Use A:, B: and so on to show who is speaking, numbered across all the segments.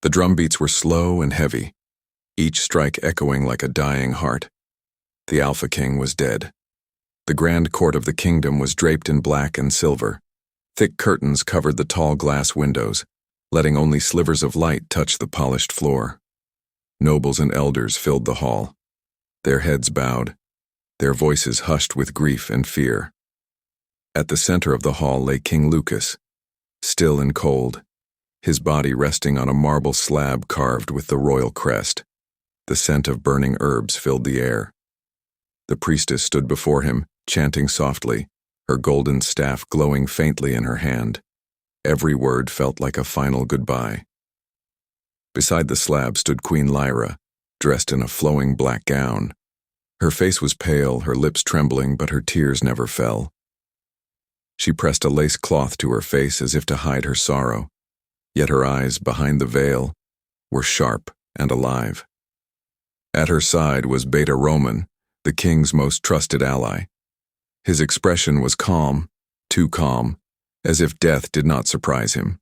A: The drum beats were slow and heavy, each strike echoing like a dying heart. The Alpha King was dead. The grand court of the kingdom was draped in black and silver. Thick curtains covered the tall glass windows, letting only slivers of light touch the polished floor. Nobles and elders filled the hall, their heads bowed, their voices hushed with grief and fear. At the center of the hall lay King Lucas, still and cold, his body resting on a marble slab carved with the royal crest. The scent of burning herbs filled the air. The priestess stood before him, chanting softly, her golden staff glowing faintly in her hand. Every word felt like a final goodbye. Beside the slab stood Queen Lyra, dressed in a flowing black gown. Her face was pale, her lips trembling, but her tears never fell. She pressed a lace cloth to her face as if to hide her sorrow, yet her eyes, behind the veil, were sharp and alive. At her side was Beta Roman, the king's most trusted ally. His expression was calm, too calm, as if death did not surprise him.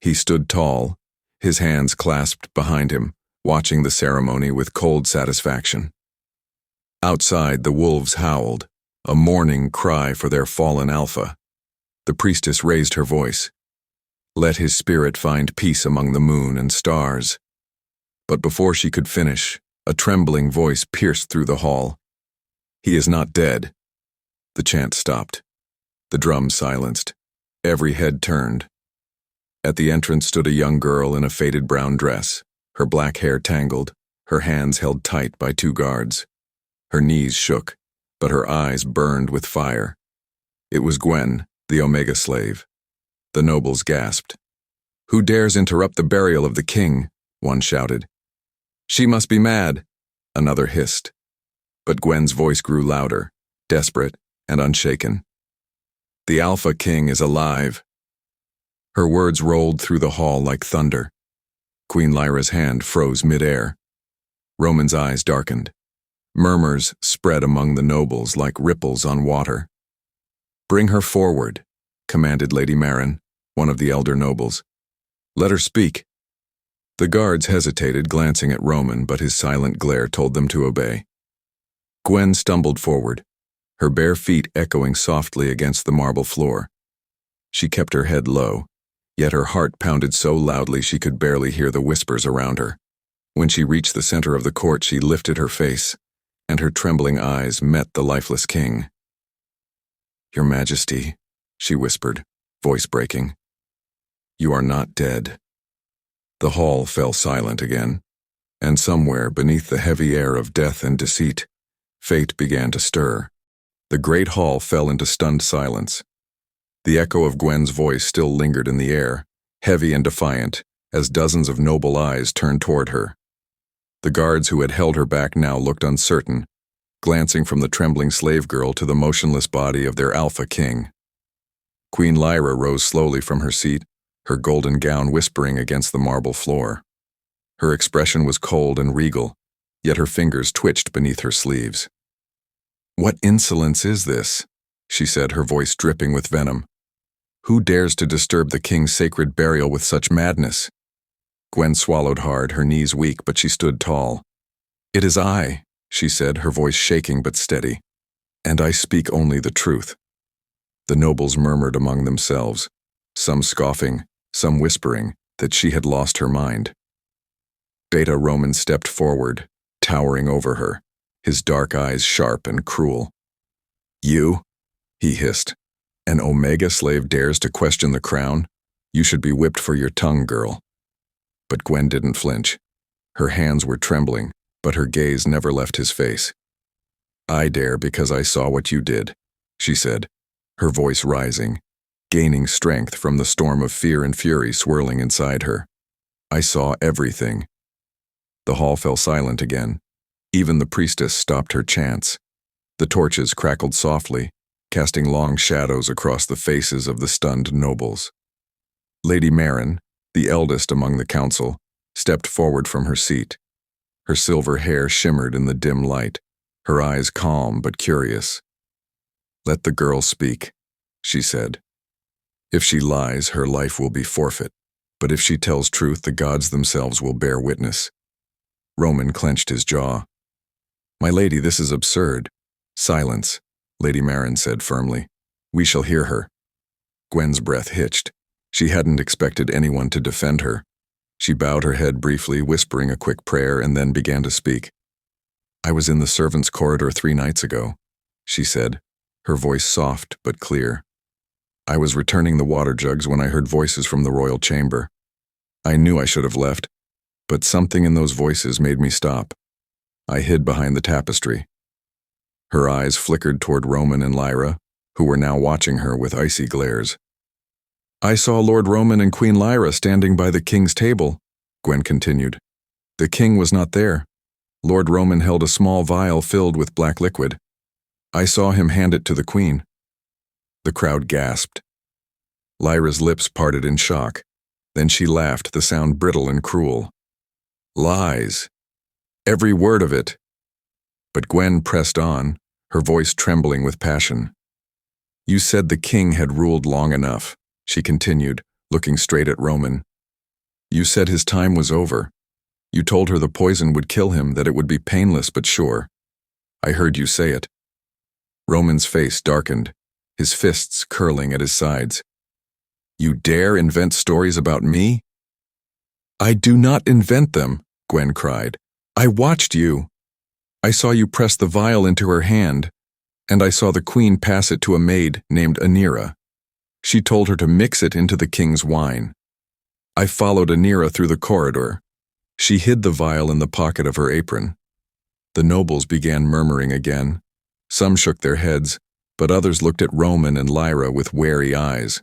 A: He stood tall, his hands clasped behind him, watching the ceremony with cold satisfaction. Outside, the wolves howled, a mourning cry for their fallen alpha. The priestess raised her voice. Let his spirit find peace among the moon and stars. But before she could finish, a trembling voice pierced through the hall. He is not dead. The chant stopped. The drums silenced. Every head turned. At the entrance stood a young girl in a faded brown dress, her black hair tangled, her hands held tight by two guards. Her knees shook, but her eyes burned with fire. It was Gwen, the Omega slave. The nobles gasped. "Who dares interrupt the burial of the king?" one shouted. "She must be mad," another hissed. But Gwen's voice grew louder, desperate and unshaken. "The Alpha King is alive." Her words rolled through the hall like thunder. Queen Lyra's hand froze midair. Roman's eyes darkened. Murmurs spread among the nobles like ripples on water. "Bring her forward," commanded Lady Marin, one of the elder nobles. "Let her speak." The guards hesitated, glancing at Roman, but his silent glare told them to obey. Gwen stumbled forward, her bare feet echoing softly against the marble floor. She kept her head low, yet her heart pounded so loudly she could barely hear the whispers around her. When she reached the center of the court, she lifted her face, and her trembling eyes met the lifeless king. "Your Majesty," she whispered, voice breaking, "you are not dead." The hall fell silent again, and somewhere beneath the heavy air of death and deceit, fate began to stir. The great hall fell into stunned silence. The echo of Gwen's voice still lingered in the air, heavy and defiant, as dozens of noble eyes turned toward her. The guards who had held her back now looked uncertain, glancing from the trembling slave girl to the motionless body of their Alpha King. Queen Lyra rose slowly from her seat, her golden gown whispering against the marble floor. Her expression was cold and regal, yet her fingers twitched beneath her sleeves. "What insolence is this?" she said, her voice dripping with venom. "Who dares to disturb the king's sacred burial with such madness?" Gwen swallowed hard, her knees weak, but she stood tall. "It is I," she said, her voice shaking but steady, "and I speak only the truth." The nobles murmured among themselves, some scoffing, some whispering that she had lost her mind. Beta Roman stepped forward, towering over her, his dark eyes sharp and cruel. "You?" he hissed. "An Omega slave dares to question the crown? You should be whipped for your tongue, girl." But Gwen didn't flinch. Her hands were trembling, but her gaze never left his face. "I dare because I saw what you did," she said, her voice rising, gaining strength from the storm of fear and fury swirling inside her. "I saw everything." The hall fell silent again. Even the priestess stopped her chants. The torches crackled softly, casting long shadows across the faces of the stunned nobles. Lady Marin, the eldest among the council, stepped forward from her seat. Her silver hair shimmered in the dim light, her eyes calm but curious. "Let the girl speak," she said. "If she lies, her life will be forfeit, But if she tells truth, the gods themselves will bear witness. Roman clenched his jaw. My lady, this is absurd. Silence, Lady Marin said firmly. We shall hear her. Gwen's breath hitched. She hadn't expected anyone to defend her. She bowed her head briefly, whispering a quick prayer, and then began to speak. I was in the servants' corridor 3 nights ago, she said, her voice soft but clear. I was returning the water jugs when I heard voices from the royal chamber. I knew I should have left, but something in those voices made me stop. I hid behind the tapestry. Her eyes flickered toward Roman and Lyra, who were now watching her with icy glares. I saw Lord Roman and Queen Lyra standing by the king's table, Gwen continued. The king was not there. Lord Roman held a small vial filled with black liquid. I saw him hand it to the queen. The crowd gasped. Lyra's lips parted in shock. Then she laughed, the sound brittle and cruel. Lies. Every word of it. But Gwen pressed on, her voice trembling with passion. You said the king had ruled long enough, she continued, looking straight at Roman. You said his time was over. You told her the poison would kill him, that it would be painless but sure. I heard you say it. Roman's face darkened, his fists curling at his sides. You dare invent stories about me? I do not invent them, Gwen cried. I watched you. I saw you press the vial into her hand, and I saw the queen pass it to a maid named Anira. She told her to mix it into the king's wine. I followed Anira through the corridor. She hid the vial in the pocket of her apron. The nobles began murmuring again. Some shook their heads, but others looked at Roman and Lyra with wary eyes.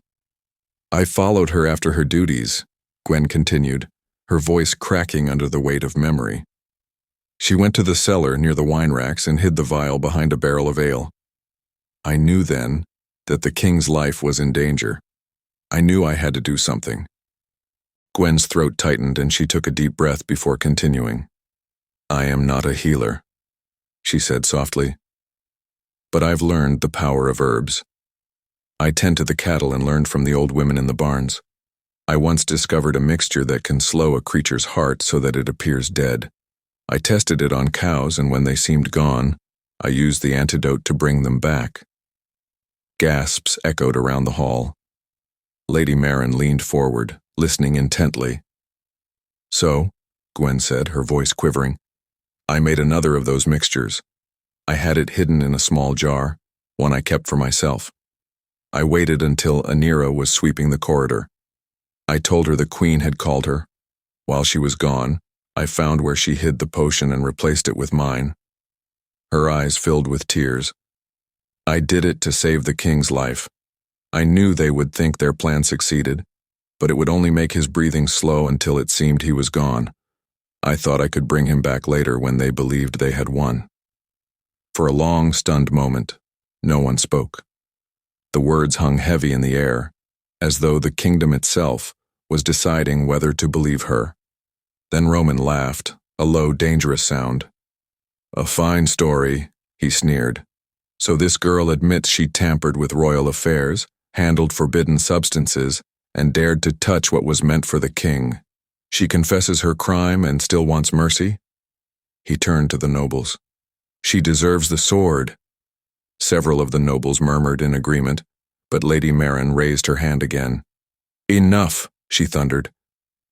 A: I followed her after her duties, Gwen continued, her voice cracking under the weight of memory. She went to the cellar near the wine racks and hid the vial behind a barrel of ale. I knew then that the king's life was in danger. I knew I had to do something. Gwen's throat tightened and she took a deep breath before continuing. I am not a healer, she said softly. But I've learned the power of herbs. I tend to the cattle and learned from the old women in the barns. I once discovered a mixture that can slow a creature's heart so that it appears dead. I tested it on cows, and when they seemed gone, I used the antidote to bring them back. Gasps echoed around the hall. Lady Marin leaned forward, listening intently. So, Gwen said, her voice quivering, I made another of those mixtures. I had it hidden in a small jar, one I kept for myself. I waited until Anira was sweeping the corridor. I told her the queen had called her. While she was gone, I found where she hid the potion and replaced it with mine. Her eyes filled with tears. I did it to save the king's life. I knew they would think their plan succeeded, but it would only make his breathing slow until it seemed he was gone. I thought I could bring him back later when they believed they had won. For a long, stunned moment, no one spoke. The words hung heavy in the air, as though the kingdom itself was deciding whether to believe her. Then Roman laughed, a low, dangerous sound. A fine story, he sneered. So this girl admits she tampered with royal affairs, handled forbidden substances, and dared to touch what was meant for the king. She confesses her crime and still wants mercy? He turned to the nobles. She deserves the sword. Several of the nobles murmured in agreement, but Lady Marin raised her hand again. Enough, she thundered.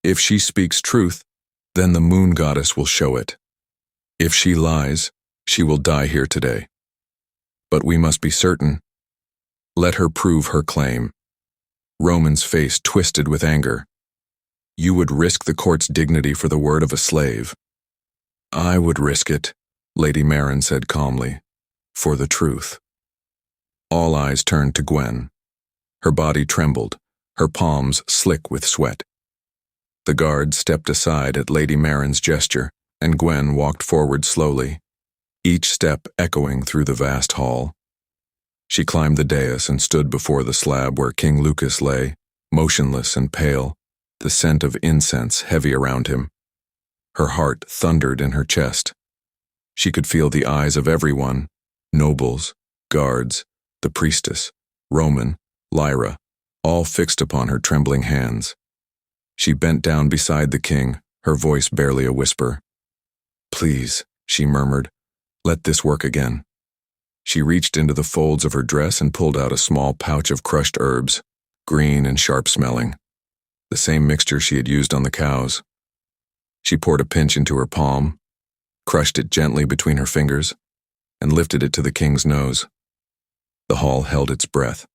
A: If she speaks truth, then the moon goddess will show it. If she lies, she will die here today. But we must be certain. Let her prove her claim. Roman's face twisted with anger. You would risk the court's dignity for the word of a slave. I would risk it, Lady Marin said calmly, for the truth. All eyes turned to Gwen. Her body trembled, her palms slick with sweat. The guard stepped aside at Lady Marin's gesture, and Gwen walked forward slowly, each step echoing through the vast hall. She climbed the dais and stood before the slab where King Lucas lay, motionless and pale, the scent of incense heavy around him. Her heart thundered in her chest. She could feel the eyes of everyone, nobles, guards, the priestess, Roman, Lyra, all fixed upon her trembling hands. She bent down beside the king, her voice barely a whisper. "Please," she murmured, "let this work again." She reached into the folds of her dress and pulled out a small pouch of crushed herbs, green and sharp-smelling, the same mixture she had used on the cows. She poured a pinch into her palm, crushed it gently between her fingers, and lifted it to the king's nose. The hall held its breath.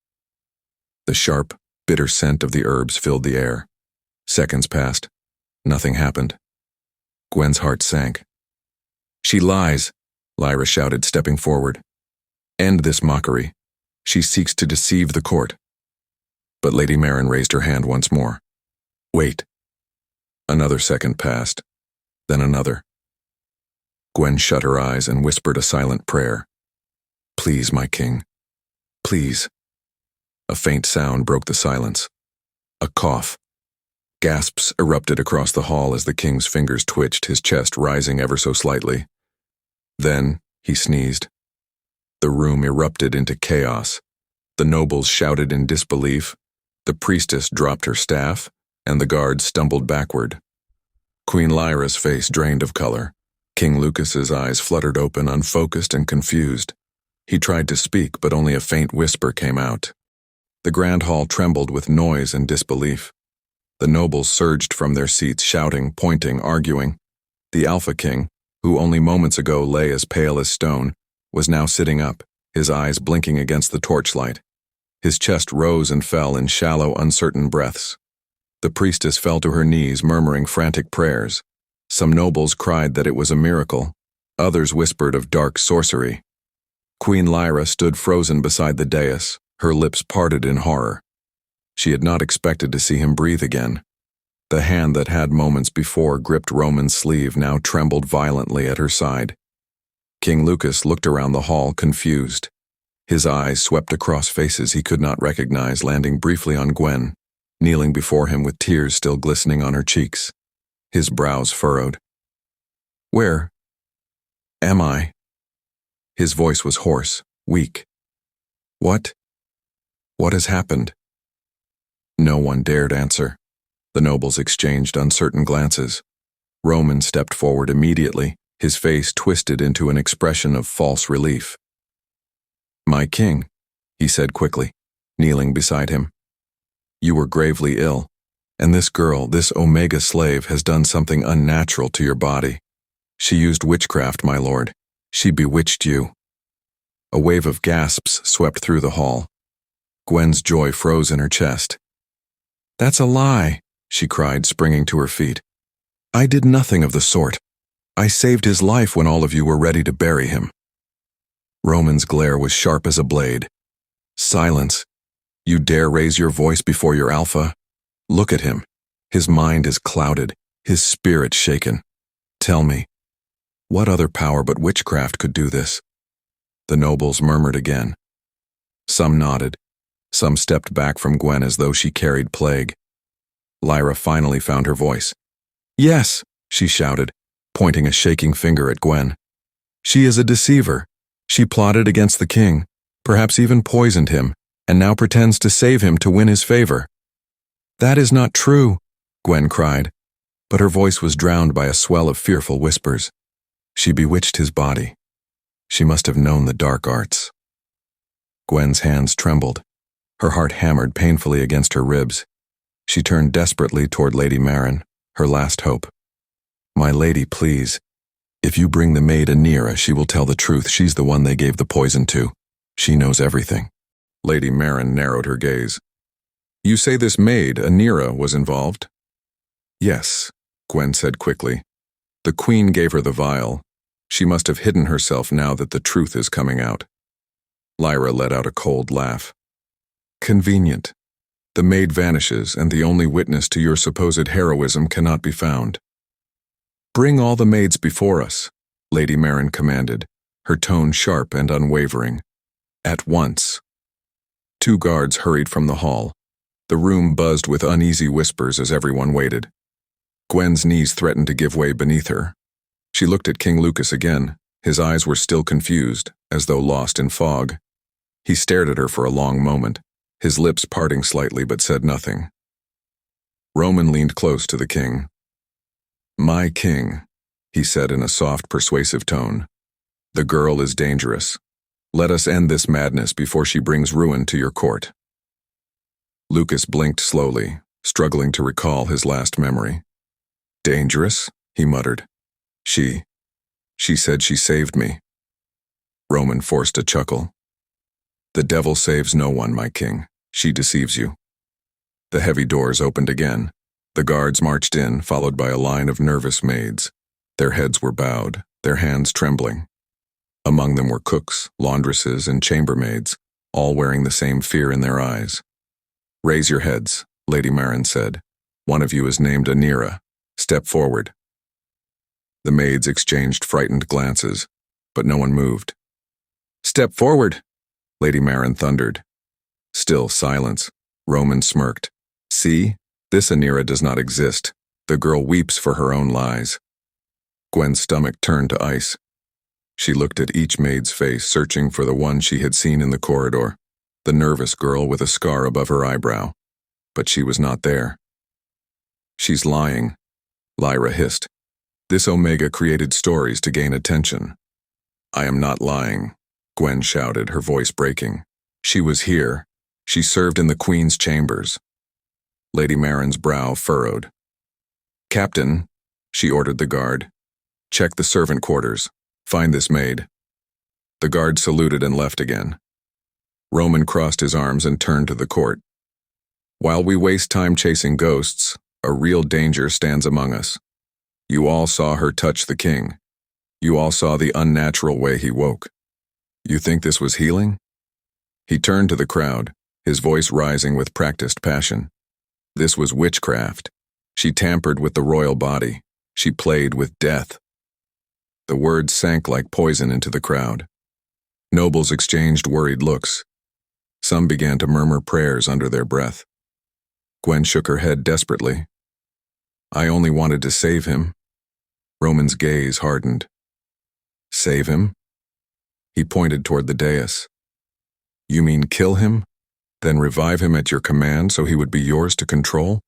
A: The sharp, bitter scent of the herbs filled the air. Seconds passed. Nothing happened. Gwen's heart sank. "She lies," Lyra shouted, stepping forward. "End this mockery. She seeks to deceive the court." But Lady Marin raised her hand once more. "Wait." Another second passed, then another. Gwen shut her eyes and whispered a silent prayer. "Please, my king. Please." A faint sound broke the silence. A cough. Gasps erupted across the hall as the king's fingers twitched, his chest rising ever so slightly. Then he sneezed. The room erupted into chaos. The nobles shouted in disbelief. The priestess dropped her staff, and the guards stumbled backward. Queen Lyra's face drained of color. King Lucas's eyes fluttered open, unfocused and confused. He tried to speak, but only a faint whisper came out. The grand hall trembled with noise and disbelief. The nobles surged from their seats, shouting, pointing, arguing. The Alpha King, who only moments ago lay as pale as stone, was now sitting up, his eyes blinking against the torchlight. His chest rose and fell in shallow, uncertain breaths. The priestess fell to her knees, murmuring frantic prayers. Some nobles cried that it was a miracle. Others whispered of dark sorcery. Queen Lyra stood frozen beside the dais, her lips parted in horror. She had not expected to see him breathe again. The hand that had moments before gripped Roman's sleeve now trembled violently at her side. King Lucas looked around the hall, confused. His eyes swept across faces he could not recognize, landing briefly on Gwen, kneeling before him with tears still glistening on her cheeks. His brows furrowed. "Where am I?" His voice was hoarse, weak. What has happened?" No one dared answer. The nobles exchanged uncertain glances. Roman stepped forward immediately, his face twisted into an expression of false relief. "My king," he said quickly, kneeling beside him. "You were gravely ill, and this girl, this Omega slave, has done something unnatural to your body. She used witchcraft, my lord. She bewitched you." A wave of gasps swept through the hall. Gwen's joy froze in her chest. "That's a lie," she cried, springing to her feet. "I did nothing of the sort. I saved his life when all of you were ready to bury him." Roman's glare was sharp as a blade. "Silence. You dare raise your voice before your alpha? Look at him. His mind is clouded, his spirit shaken. Tell me, what other power but witchcraft could do this?" The nobles murmured again. Some nodded. Some stepped back from Gwen as though she carried plague. Lyra finally found her voice. "Yes," she shouted, pointing a shaking finger at Gwen. "She is a deceiver. She plotted against the king, perhaps even poisoned him, and now pretends to save him to win his favor." "That is not true," Gwen cried, but her voice was drowned by a swell of fearful whispers. "She bewitched his body. She must have known the dark arts." Gwen's hands trembled. Her heart hammered painfully against her ribs. She turned desperately toward Lady Marin, her last hope. "My lady, please. If you bring the maid Anira, she will tell the truth. She's the one they gave the poison to. She knows everything." Lady Marin narrowed her gaze. "You say this maid, Anira, was involved?" "Yes," Gwen said quickly. "The queen gave her the vial. She must have hidden herself now that the truth is coming out." Lyra let out a cold laugh. "Convenient. The maid vanishes, and the only witness to your supposed heroism cannot be found." "Bring all the maids before us," Lady Marin commanded, her tone sharp and unwavering. "At once." 2 guards hurried from the hall. The room buzzed with uneasy whispers as everyone waited. Gwen's knees threatened to give way beneath her. She looked at King Lucas again. His eyes were still confused, as though lost in fog. He stared at her for a long moment, his lips parting slightly but said nothing. Roman leaned close to the king. "My king," he said in a soft, persuasive tone. "The girl is dangerous. Let us end this madness before she brings ruin to your court." Lucas blinked slowly, struggling to recall his last memory. "Dangerous?" he muttered. She said she saved me." Roman forced a chuckle. "The devil saves no one, my king. She deceives you." The heavy doors opened again. The guards marched in, followed by a line of nervous maids. Their heads were bowed, their hands trembling. Among them were cooks, laundresses, and chambermaids, all wearing the same fear in their eyes. "Raise your heads," Lady Marin said. "One of you is named Anira. Step forward." The maids exchanged frightened glances, but no one moved. "Step forward," Lady Marin thundered. Still silence. Roman smirked. "See, this Anira does not exist. The girl weeps for her own lies." Gwen's stomach turned to ice. She looked at each maid's face, searching for the one she had seen in the corridor, the nervous girl with a scar above her eyebrow. But she was not there. "She's lying," Lyra hissed. "This Omega created stories to gain attention." "I am not lying," Gwen shouted, her voice breaking. "She was here. She served in the Queen's chambers." Lady Marin's brow furrowed. "Captain," she ordered the guard, "check the servant quarters. Find this maid." The guard saluted and left again. Roman crossed his arms and turned to the court. "While we waste time chasing ghosts, a real danger stands among us. You all saw her touch the king. You all saw the unnatural way he woke. You think this was healing?" He turned to the crowd, his voice rising with practiced passion. "This was witchcraft. She tampered with the royal body. She played with death." The words sank like poison into the crowd. Nobles exchanged worried looks. Some began to murmur prayers under their breath. Gwen shook her head desperately. "I only wanted to save him." Roman's gaze hardened. "Save him?" He pointed toward the dais. "You mean kill him, then revive him at your command so he would be yours to control?"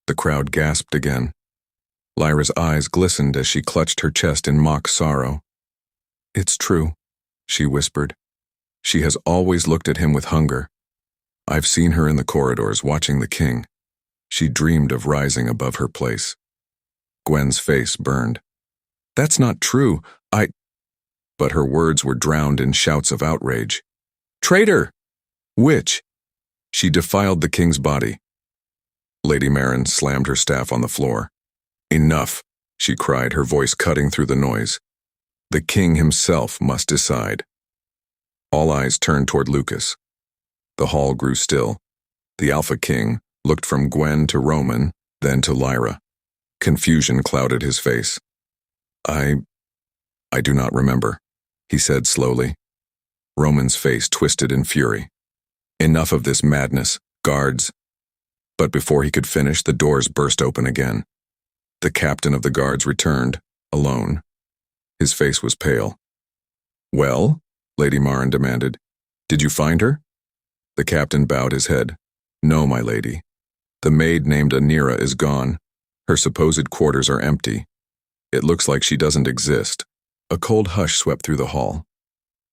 A: The crowd gasped again. Lyra's eyes glistened as she clutched her chest in mock sorrow. "It's true," she whispered. "She has always looked at him with hunger. I've seen her in the corridors watching the king. She dreamed of rising above her place." Gwen's face burned. "That's not true. But her words were drowned in shouts of outrage. "Traitor! Witch! She defiled the king's body." Lady Marin slammed her staff on the floor. "Enough," she cried, her voice cutting through the noise. "The king himself must decide." All eyes turned toward Lucas. The hall grew still. The Alpha King looked from Gwen to Roman, then to Lyra. Confusion clouded his face. I do not remember," he said slowly. Roman's face twisted in fury. "Enough of this madness, guards." But before he could finish, the doors burst open again. The captain of the guards returned, alone. His face was pale. "Well?" Lady Marin demanded. "Did you find her?" The captain bowed his head. "No, my lady. The maid named Anira is gone. Her supposed quarters are empty. It looks like she doesn't exist." A cold hush swept through the hall.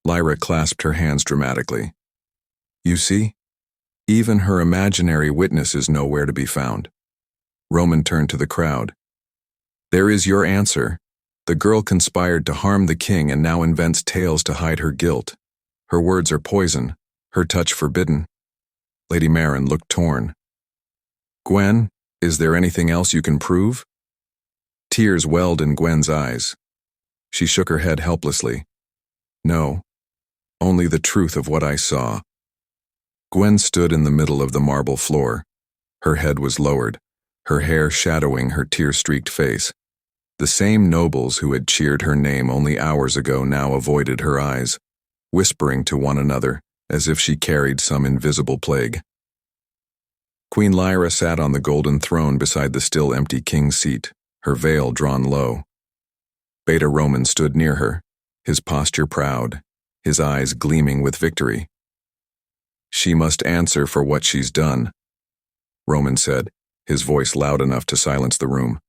A: Lyra clasped her hands dramatically. "You see? Even her imaginary witness is nowhere to be found." Roman turned to the crowd. "There is your answer. The girl conspired to harm the king and now invents tales to hide her guilt. Her words are poison, her touch forbidden." Lady Marin looked torn. "Gwen, is there anything else you can prove?" Tears welled in Gwen's eyes. She shook her head helplessly. "No, only the truth of what I saw." Gwen stood in the middle of the marble floor. Her head was lowered, her hair shadowing her tear-streaked face. The same nobles who had cheered her name only hours ago now avoided her eyes, whispering to one another as if she carried some invisible plague. Queen Lyra sat on the golden throne beside the still empty king's seat, her veil drawn low. Beta Roman stood near her, his posture proud, his eyes gleaming with victory. "She must answer for what she's done," Roman said, his voice loud enough to silence the room.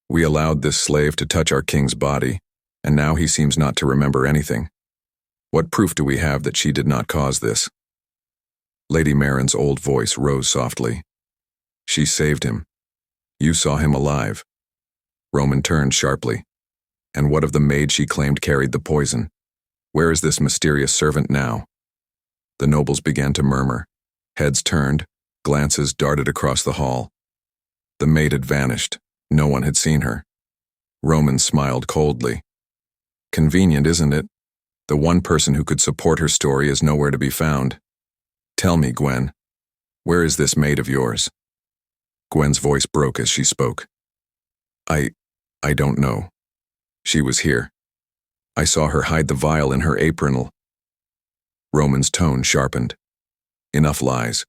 A: "We allowed this slave to touch our king's body, and now he seems not to remember anything. What proof do we have that she did not cause this?" Lady Marin's old voice rose softly. "She saved him. You saw him alive." Roman turned sharply. "And what of the maid she claimed carried the poison? Where is this mysterious servant now?" The nobles began to murmur. Heads turned, glances darted across the hall. The maid had vanished. No one had seen her. Roman smiled coldly. "Convenient, isn't it? The one person who could support her story is nowhere to be found. Tell me, Gwen, where is this maid of yours?" Gwen's voice broke as she spoke. I don't know. She was here. I saw her hide the vial in her apron." Roman's tone sharpened. "Enough lies.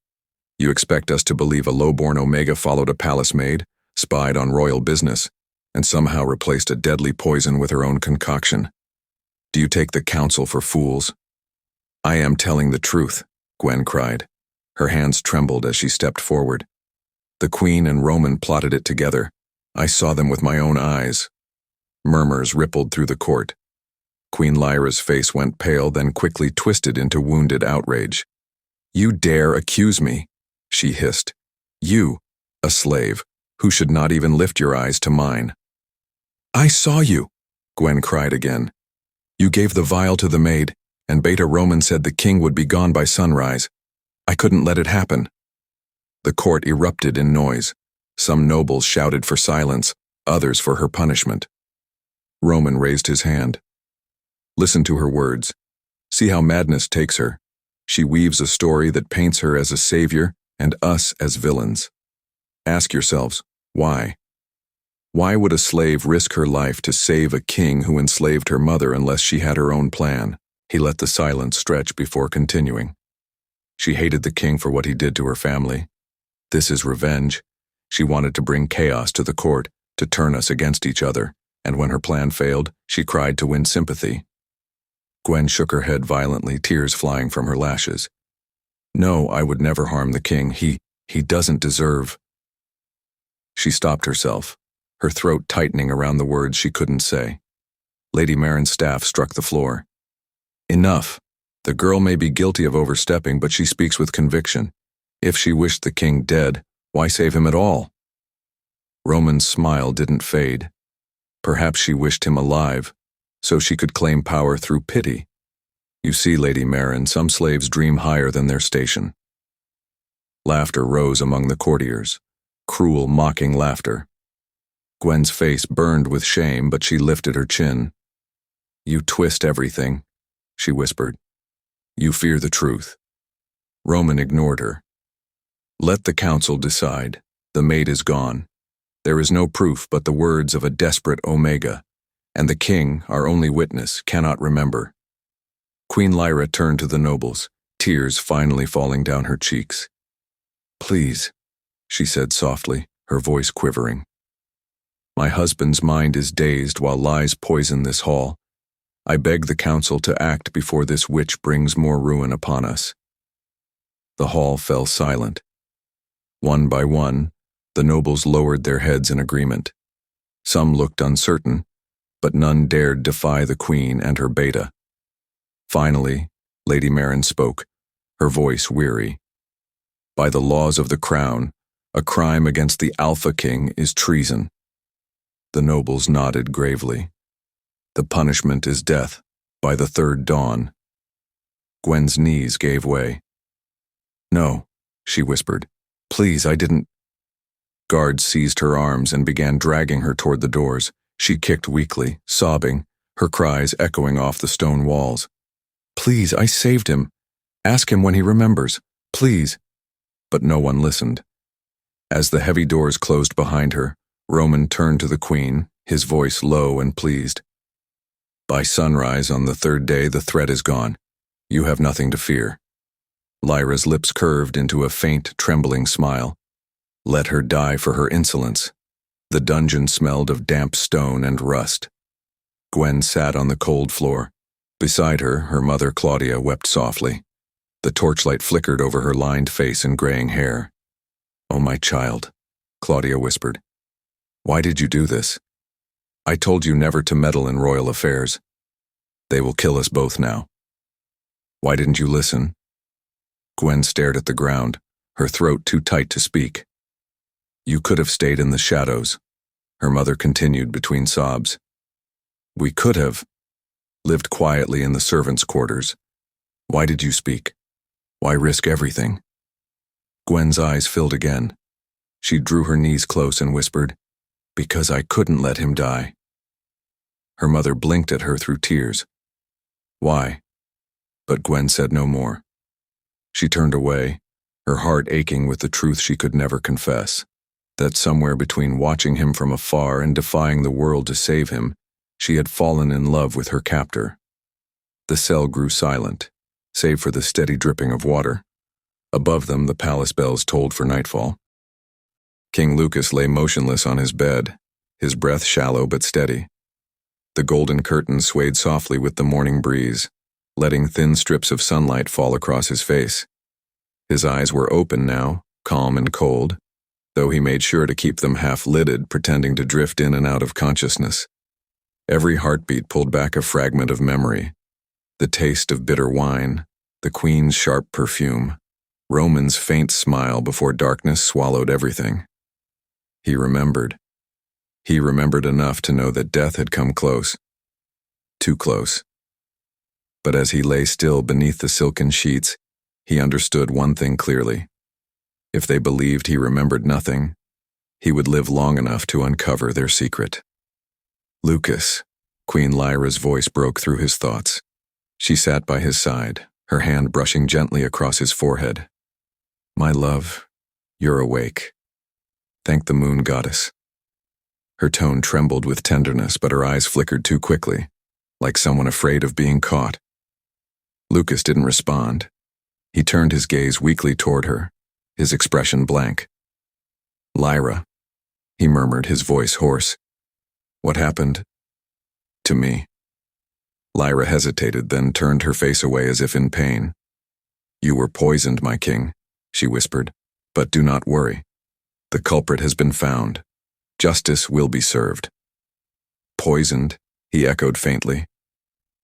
A: You expect us to believe a low-born Omega followed a palace maid, spied on royal business, and somehow replaced a deadly poison with her own concoction. Do you take the council for fools?" "I am telling the truth," Gwen cried. Her hands trembled as she stepped forward. "The Queen and Roman plotted it together. I saw them with my own eyes." Murmurs rippled through the court. Queen Lyra's face went pale, then quickly twisted into wounded outrage. "You dare accuse me?" she hissed. "You, a slave, who should not even lift your eyes to mine." "I saw you," Gwen cried again. "You gave the vial to the maid, and Beta Roman said the king would be gone by sunrise. I couldn't let it happen." The court erupted in noise. Some nobles shouted for silence, others for her punishment. Roman raised his hand. "Listen to her words. See how madness takes her. She weaves a story that paints her as a savior and us as villains. Ask yourselves, why? Why would a slave risk her life to save a king who enslaved her mother unless she had her own plan?" He let the silence stretch before continuing. "She hated the king for what he did to her family. This is revenge. She wanted to bring chaos to the court, to turn us against each other, and when her plan failed, she cried to win sympathy." Gwen shook her head violently, tears flying from her lashes. "No, I would never harm the king. He doesn't deserve." She stopped herself, her throat tightening around the words she couldn't say. Lady Marin's staff struck the floor. "Enough. The girl may be guilty of overstepping, but she speaks with conviction. If she wished the king dead, why save him at all?" Roman's smile didn't fade. Perhaps she wished him alive, so she could claim power through pity. "You see, Lady Marin, some slaves dream higher than their station." Laughter rose among the courtiers, cruel, mocking laughter. Gwen's face burned with shame, but she lifted her chin. "You twist everything," she whispered. "You fear the truth." Roman ignored her. "Let the council decide. The maid is gone. There is no proof but the words of a desperate Omega, and the king, our only witness, cannot remember." Queen Lyra turned to the nobles, tears finally falling down her cheeks. "Please," she said softly, her voice quivering. "My husband's mind is dazed while lies poison this hall. I beg the council to act before this witch brings more ruin upon us." The hall fell silent. One by one, the nobles lowered their heads in agreement. Some looked uncertain, but none dared defy the queen and her beta. Finally, Lady Marin spoke, her voice weary. "By the laws of the crown, a crime against the Alpha King is treason." The nobles nodded gravely. "The punishment is death, by the third dawn." Gwen's knees gave way. "No," she whispered. "Please, I didn't." Guards seized her arms and began dragging her toward the doors. She kicked weakly, sobbing, her cries echoing off the stone walls. "Please, I saved him. Ask him when he remembers. Please." But no one listened. As the heavy doors closed behind her, Roman turned to the queen, his voice low and pleased. "By sunrise on the third day, the threat is gone. You have nothing to fear." Lyra's lips curved into a faint, trembling smile. "Let her die for her insolence." The dungeon smelled of damp stone and rust. Gwen sat on the cold floor. Beside her, her mother Claudia wept softly. The torchlight flickered over her lined face and graying hair. "Oh, my child, Claudia whispered. Why did you do this? I told you never to meddle in royal affairs. They will kill us both now. Why didn't you listen? Gwen stared at the ground, her throat too tight to speak. You could have stayed in the shadows, her mother continued between sobs. We could have lived quietly in the servants' quarters. Why did you speak? Why risk everything? Gwen's eyes filled again. She drew her knees close and whispered, Because I couldn't let him die. Her mother blinked at her through tears. Why? But Gwen said no more. She turned away, her heart aching with the truth she could never confess, that somewhere between watching him from afar and defying the world to save him, she had fallen in love with her captor. The cell grew silent, save for the steady dripping of water. Above them, the palace bells tolled for nightfall. King Lucas lay motionless on his bed, his breath shallow but steady. The golden curtain swayed softly with the morning breeze, letting thin strips of sunlight fall across his face. His eyes were open now, calm and cold, though he made sure to keep them half-lidded, pretending to drift in and out of consciousness. Every heartbeat pulled back a fragment of memory. The taste of bitter wine, the queen's sharp perfume, Roman's faint smile before darkness swallowed everything. He remembered. He remembered enough to know that death had come close. Too close. But as he lay still beneath the silken sheets, he understood one thing clearly. If they believed he remembered nothing, he would live long enough to uncover their secret. Lucas, Queen Lyra's voice broke through his thoughts. She sat by his side, her hand brushing gently across his forehead. My love, you're awake. Thank the moon goddess. Her tone trembled with tenderness, but her eyes flickered too quickly, like someone afraid of being caught. Lucas didn't respond. He turned his gaze weakly toward her, his expression blank. Lyra, he murmured, his voice hoarse. What happened to me? Lyra hesitated, then turned her face away as if in pain. You were poisoned, my king, she whispered, but do not worry. The culprit has been found. Justice will be served. Poisoned, he echoed faintly.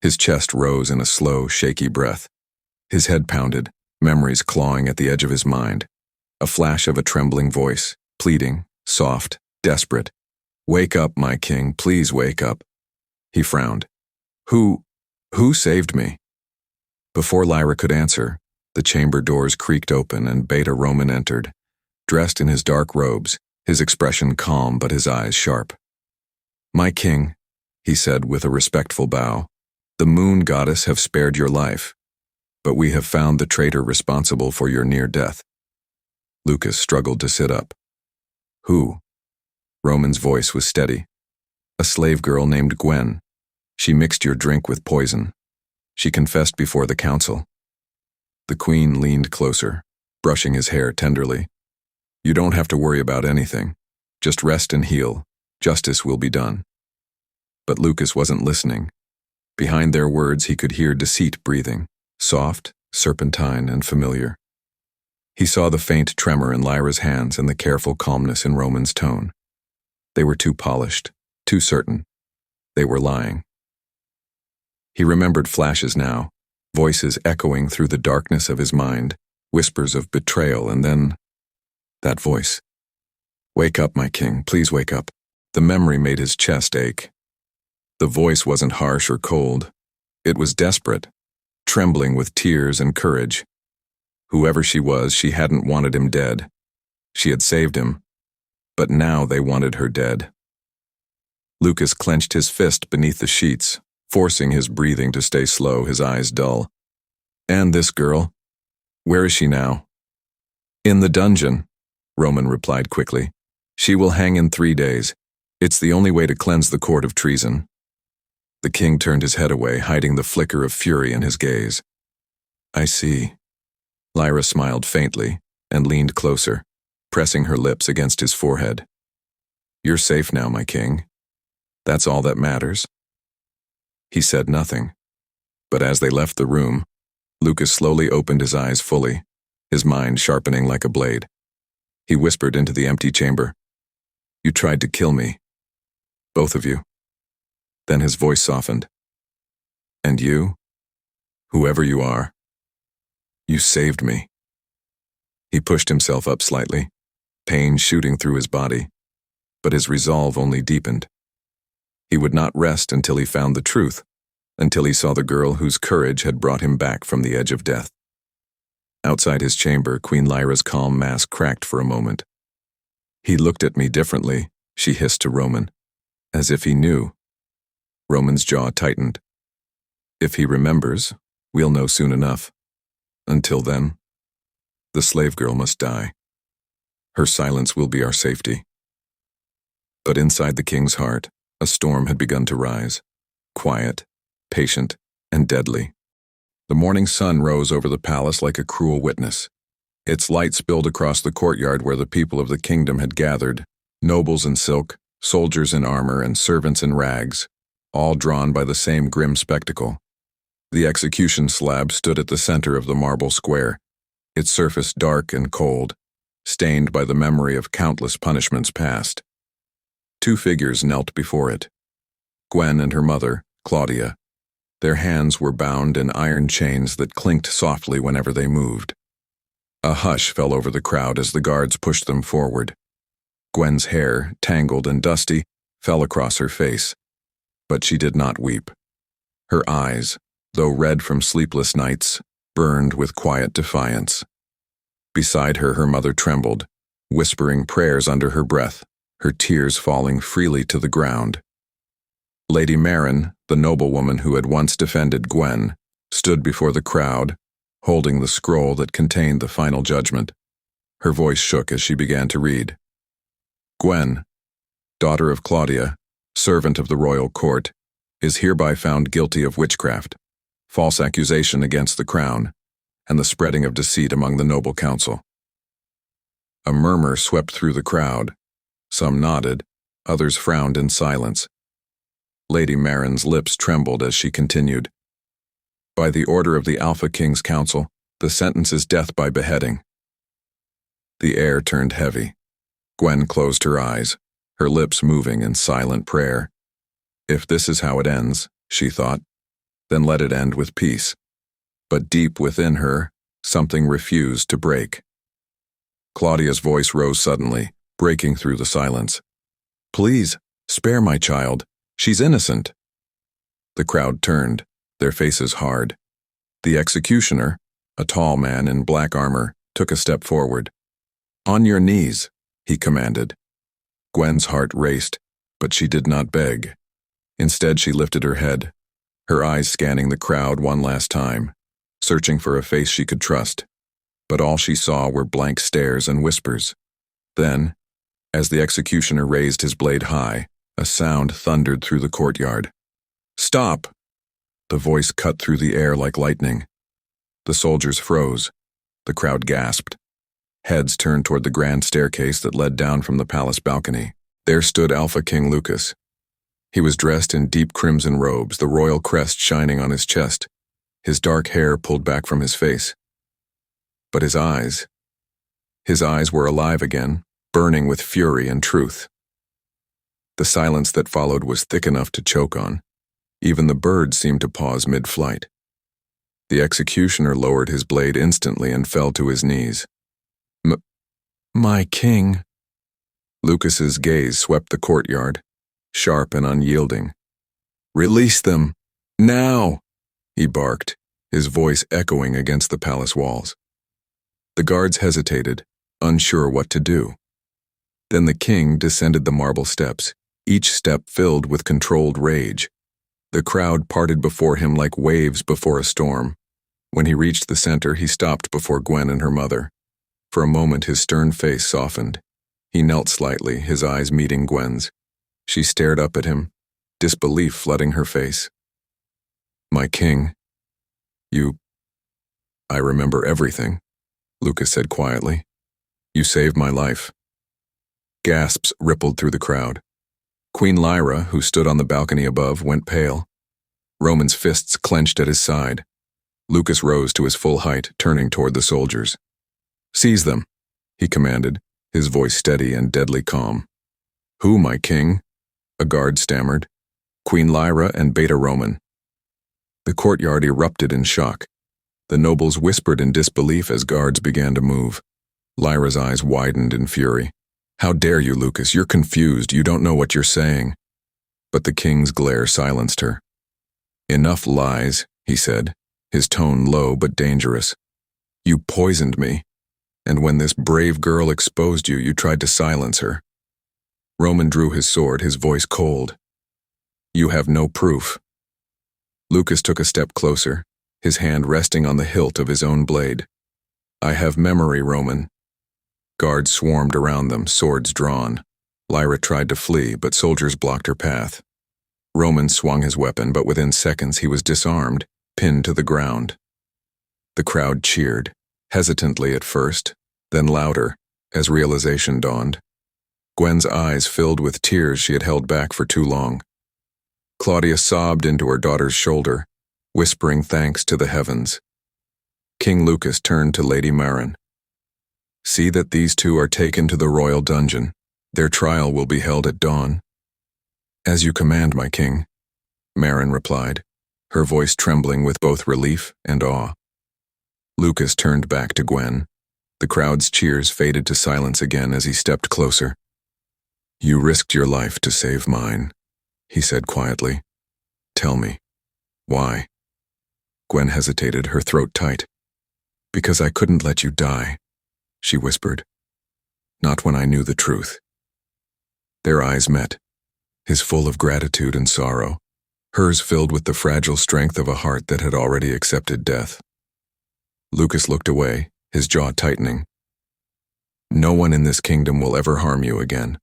A: His chest rose in a slow, shaky breath. His head pounded, memories clawing at the edge of his mind. A flash of a trembling voice, pleading, soft, desperate. Wake up, my king, please wake up. He frowned. Who saved me? Before Lyra could answer, the chamber doors creaked open and Beta Roman entered, dressed in his dark robes, his expression calm but his eyes sharp. My king, he said with a respectful bow, the moon goddess have spared your life, but we have found the traitor responsible for your near death. Lucas struggled to sit up. Who? Roman's voice was steady. A slave girl named Gwen. She mixed your drink with poison. She confessed before the council. The queen leaned closer, brushing his hair tenderly. You don't have to worry about anything. Just rest and heal. Justice will be done. But Lucas wasn't listening. Behind their words he could hear deceit breathing, soft, serpentine, and familiar. He saw the faint tremor in Lyra's hands and the careful calmness in Roman's tone. They were too polished, too certain. They were lying. He remembered flashes now, voices echoing through the darkness of his mind, whispers of betrayal, and then that voice. Wake up, my king, please wake up. The memory made his chest ache. The voice wasn't harsh or cold. It was desperate, trembling with tears and courage. Whoever she was, she hadn't wanted him dead. She had saved him, but now they wanted her dead. Lucas clenched his fist beneath the sheets, forcing his breathing to stay slow, his eyes dull. And this girl? Where is she now? In the dungeon, Roman replied quickly. She will hang in 3 days. It's the only way to cleanse the court of treason. The king turned his head away, hiding the flicker of fury in his gaze. I see. Lyra smiled faintly and leaned closer, pressing her lips against his forehead. You're safe now, my king. That's all that matters. He said nothing, but as they left the room, Lucas slowly opened his eyes fully, his mind sharpening like a blade. He whispered into the empty chamber, You tried to kill me. Both of you. Then his voice softened. And you, whoever you are, you saved me. He pushed himself up slightly, pain shooting through his body, but his resolve only deepened. He would not rest until he found the truth, until he saw the girl whose courage had brought him back from the edge of death. Outside his chamber, Queen Lyra's calm mask cracked for a moment. He looked at me differently, she hissed to Roman, as if he knew. Roman's jaw tightened. If he remembers, we'll know soon enough. Until then, the slave girl must die. Her silence will be our safety. But inside the king's heart, a storm had begun to rise, quiet, patient, and deadly. The morning sun rose over the palace like a cruel witness. Its light spilled across the courtyard where the people of the kingdom had gathered, nobles in silk, soldiers in armor, and servants in rags, all drawn by the same grim spectacle. The execution slab stood at the center of the marble square, its surface dark and cold, stained by the memory of countless punishments past. Two figures knelt before it. Gwen and her mother, Claudia. Their hands were bound in iron chains that clinked softly whenever they moved. A hush fell over the crowd as the guards pushed them forward. Gwen's hair, tangled and dusty, fell across her face, but she did not weep. Her eyes, though red from sleepless nights, burned with quiet defiance. Beside her, her mother trembled, whispering prayers under her breath, her tears falling freely to the ground. Lady Marin, the noblewoman who had once defended Gwen, stood before the crowd, holding the scroll that contained the final judgment. Her voice shook as she began to read. Gwen, daughter of Claudia, servant of the royal court, is hereby found guilty of witchcraft, false accusation against the crown, and the spreading of deceit among the noble council. A murmur swept through the crowd. Some nodded, others frowned in silence. Lady Marin's lips trembled as she continued. By the order of the Alpha King's Council, the sentence is death by beheading. The air turned heavy. Gwen closed her eyes, her lips moving in silent prayer. If this is how it ends, she thought, then let it end with peace. But deep within her, something refused to break. Claudia's voice rose suddenly, breaking through the silence. Please, spare my child. She's innocent. The crowd turned, their faces hard. The executioner, a tall man in black armor, took a step forward. On your knees, he commanded. Gwen's heart raced, but she did not beg. Instead, she lifted her head, her eyes scanning the crowd one last time, searching for a face she could trust. But all she saw were blank stares and whispers. Then, as the executioner raised his blade high, a sound thundered through the courtyard. Stop! The voice cut through the air like lightning. The soldiers froze. The crowd gasped. Heads turned toward the grand staircase that led down from the palace balcony. There stood Alpha King Lucas. He was dressed in deep crimson robes, the royal crest shining on his chest, his dark hair pulled back from his face. But his eyes were alive again, burning with fury and truth. The silence that followed was thick enough to choke on. Even the birds seemed to pause mid-flight. The executioner lowered his blade instantly and fell to his knees. My king. Lucas's gaze swept the courtyard, sharp and unyielding. Release them, now, he barked, his voice echoing against the palace walls. The guards hesitated, unsure what to do. Then the king descended the marble steps, each step filled with controlled rage. The crowd parted before him like waves before a storm. When he reached the center, he stopped before Gwen and her mother. For a moment, his stern face softened. He knelt slightly, his eyes meeting Gwen's. She stared up at him, disbelief flooding her face. My king, I remember everything, Lucas said quietly. You saved my life. Gasps rippled through the crowd. Queen Lyra, who stood on the balcony above, went pale. Roman's fists clenched at his side. Lucas rose to his full height, turning toward the soldiers. Seize them, he commanded, his voice steady and deadly calm. Who, my king? A guard stammered. Queen Lyra and Beta Roman. The courtyard erupted in shock. The nobles whispered in disbelief as guards began to move. Lyra's eyes widened in fury. How dare you, Lucas? You're confused. You don't know what you're saying. But the king's glare silenced her. Enough lies, he said, his tone low but dangerous. You poisoned me. And when this brave girl exposed you, you tried to silence her. Roman drew his sword, his voice cold. You have no proof. Lucas took a step closer, his hand resting on the hilt of his own blade. I have memory, Roman. Guards swarmed around them, swords drawn. Lyra tried to flee, but soldiers blocked her path. Roman swung his weapon, but within seconds he was disarmed, pinned to the ground. The crowd cheered, hesitantly at first, then louder, as realization dawned. Gwen's eyes filled with tears she had held back for too long. Claudia sobbed into her daughter's shoulder, whispering thanks to the heavens. King Lucas turned to Lady Marin. See that these two are taken to the royal dungeon. Their trial will be held at dawn. As you command, my king, Marin replied, her voice trembling with both relief and awe. Lucas turned back to Gwen. The crowd's cheers faded to silence again as he stepped closer. You risked your life to save mine, he said quietly. Tell me, why? Gwen hesitated, her throat tight. Because I couldn't let you die, she whispered. Not when I knew the truth. Their eyes met, his full of gratitude and sorrow, hers filled with the fragile strength of a heart that had already accepted death. Lucas looked away, his jaw tightening. No one in this kingdom will ever harm you again,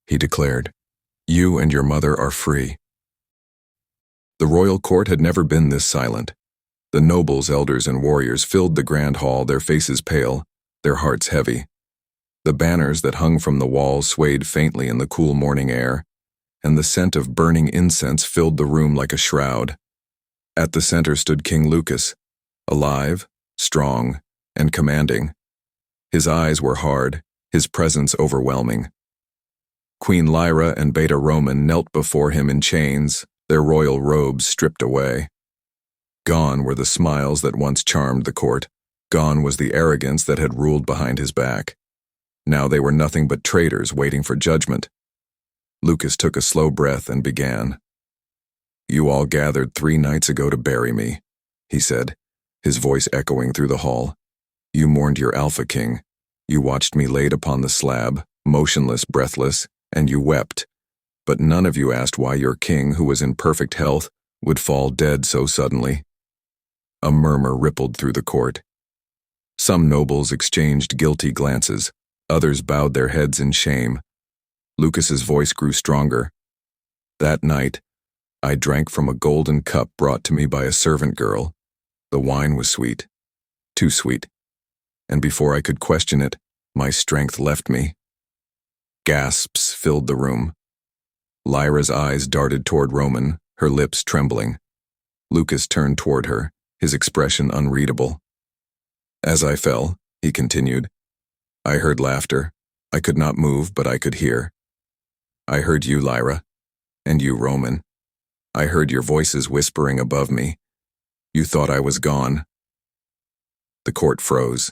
A: he declared. You and your mother are free. The royal court had never been this silent. The nobles, elders, and warriors filled the grand hall, their faces pale, their hearts heavy. The banners that hung from the walls swayed faintly in the cool morning air, and the scent of burning incense filled the room like a shroud. At the center stood King Lucas, alive, strong, and commanding. His eyes were hard, his presence overwhelming. Queen Lyra and Beta Roman knelt before him in chains, their royal robes stripped away. Gone were the smiles that once charmed the court. Gone was the arrogance that had ruled behind his back. Now they were nothing but traitors waiting for judgment. Lucas took a slow breath and began. You all gathered 3 nights ago to bury me, he said, his voice echoing through the hall. You mourned your Alpha King. You watched me laid upon the slab, motionless, breathless, and you wept. But none of you asked why your king, who was in perfect health, would fall dead so suddenly. A murmur rippled through the court. Some nobles exchanged guilty glances, others bowed their heads in shame. Lucas's voice grew stronger. That night, I drank from a golden cup brought to me by a servant girl. The wine was sweet, too sweet, and before I could question it, my strength left me. Gasps filled the room. Lyra's eyes darted toward Roman, her lips trembling. Lucas turned toward her, his expression unreadable. As I fell, he continued, I heard laughter. I could not move, but I could hear. I heard you, Lyra, and you, Roman. I heard your voices whispering above me. You thought I was gone. The court froze.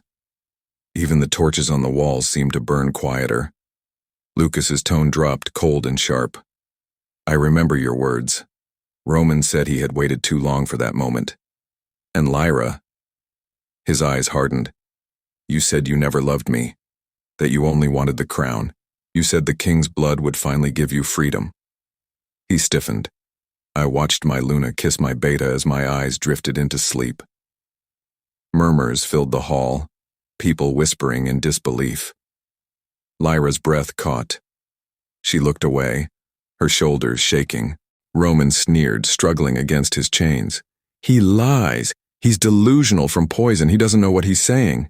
A: Even the torches on the walls seemed to burn quieter. Lucas's tone dropped, cold and sharp. I remember your words. Roman said he had waited too long for that moment. And Lyra. His eyes hardened. You said you never loved me, that you only wanted the crown. You said the king's blood would finally give you freedom. He stiffened. I watched my Luna kiss my Beta as my eyes drifted into sleep. Murmurs filled the hall, people whispering in disbelief. Lyra's breath caught. She looked away, her shoulders shaking. Roman sneered, struggling against his chains. He lies. He's delusional from poison. He doesn't know what he's saying.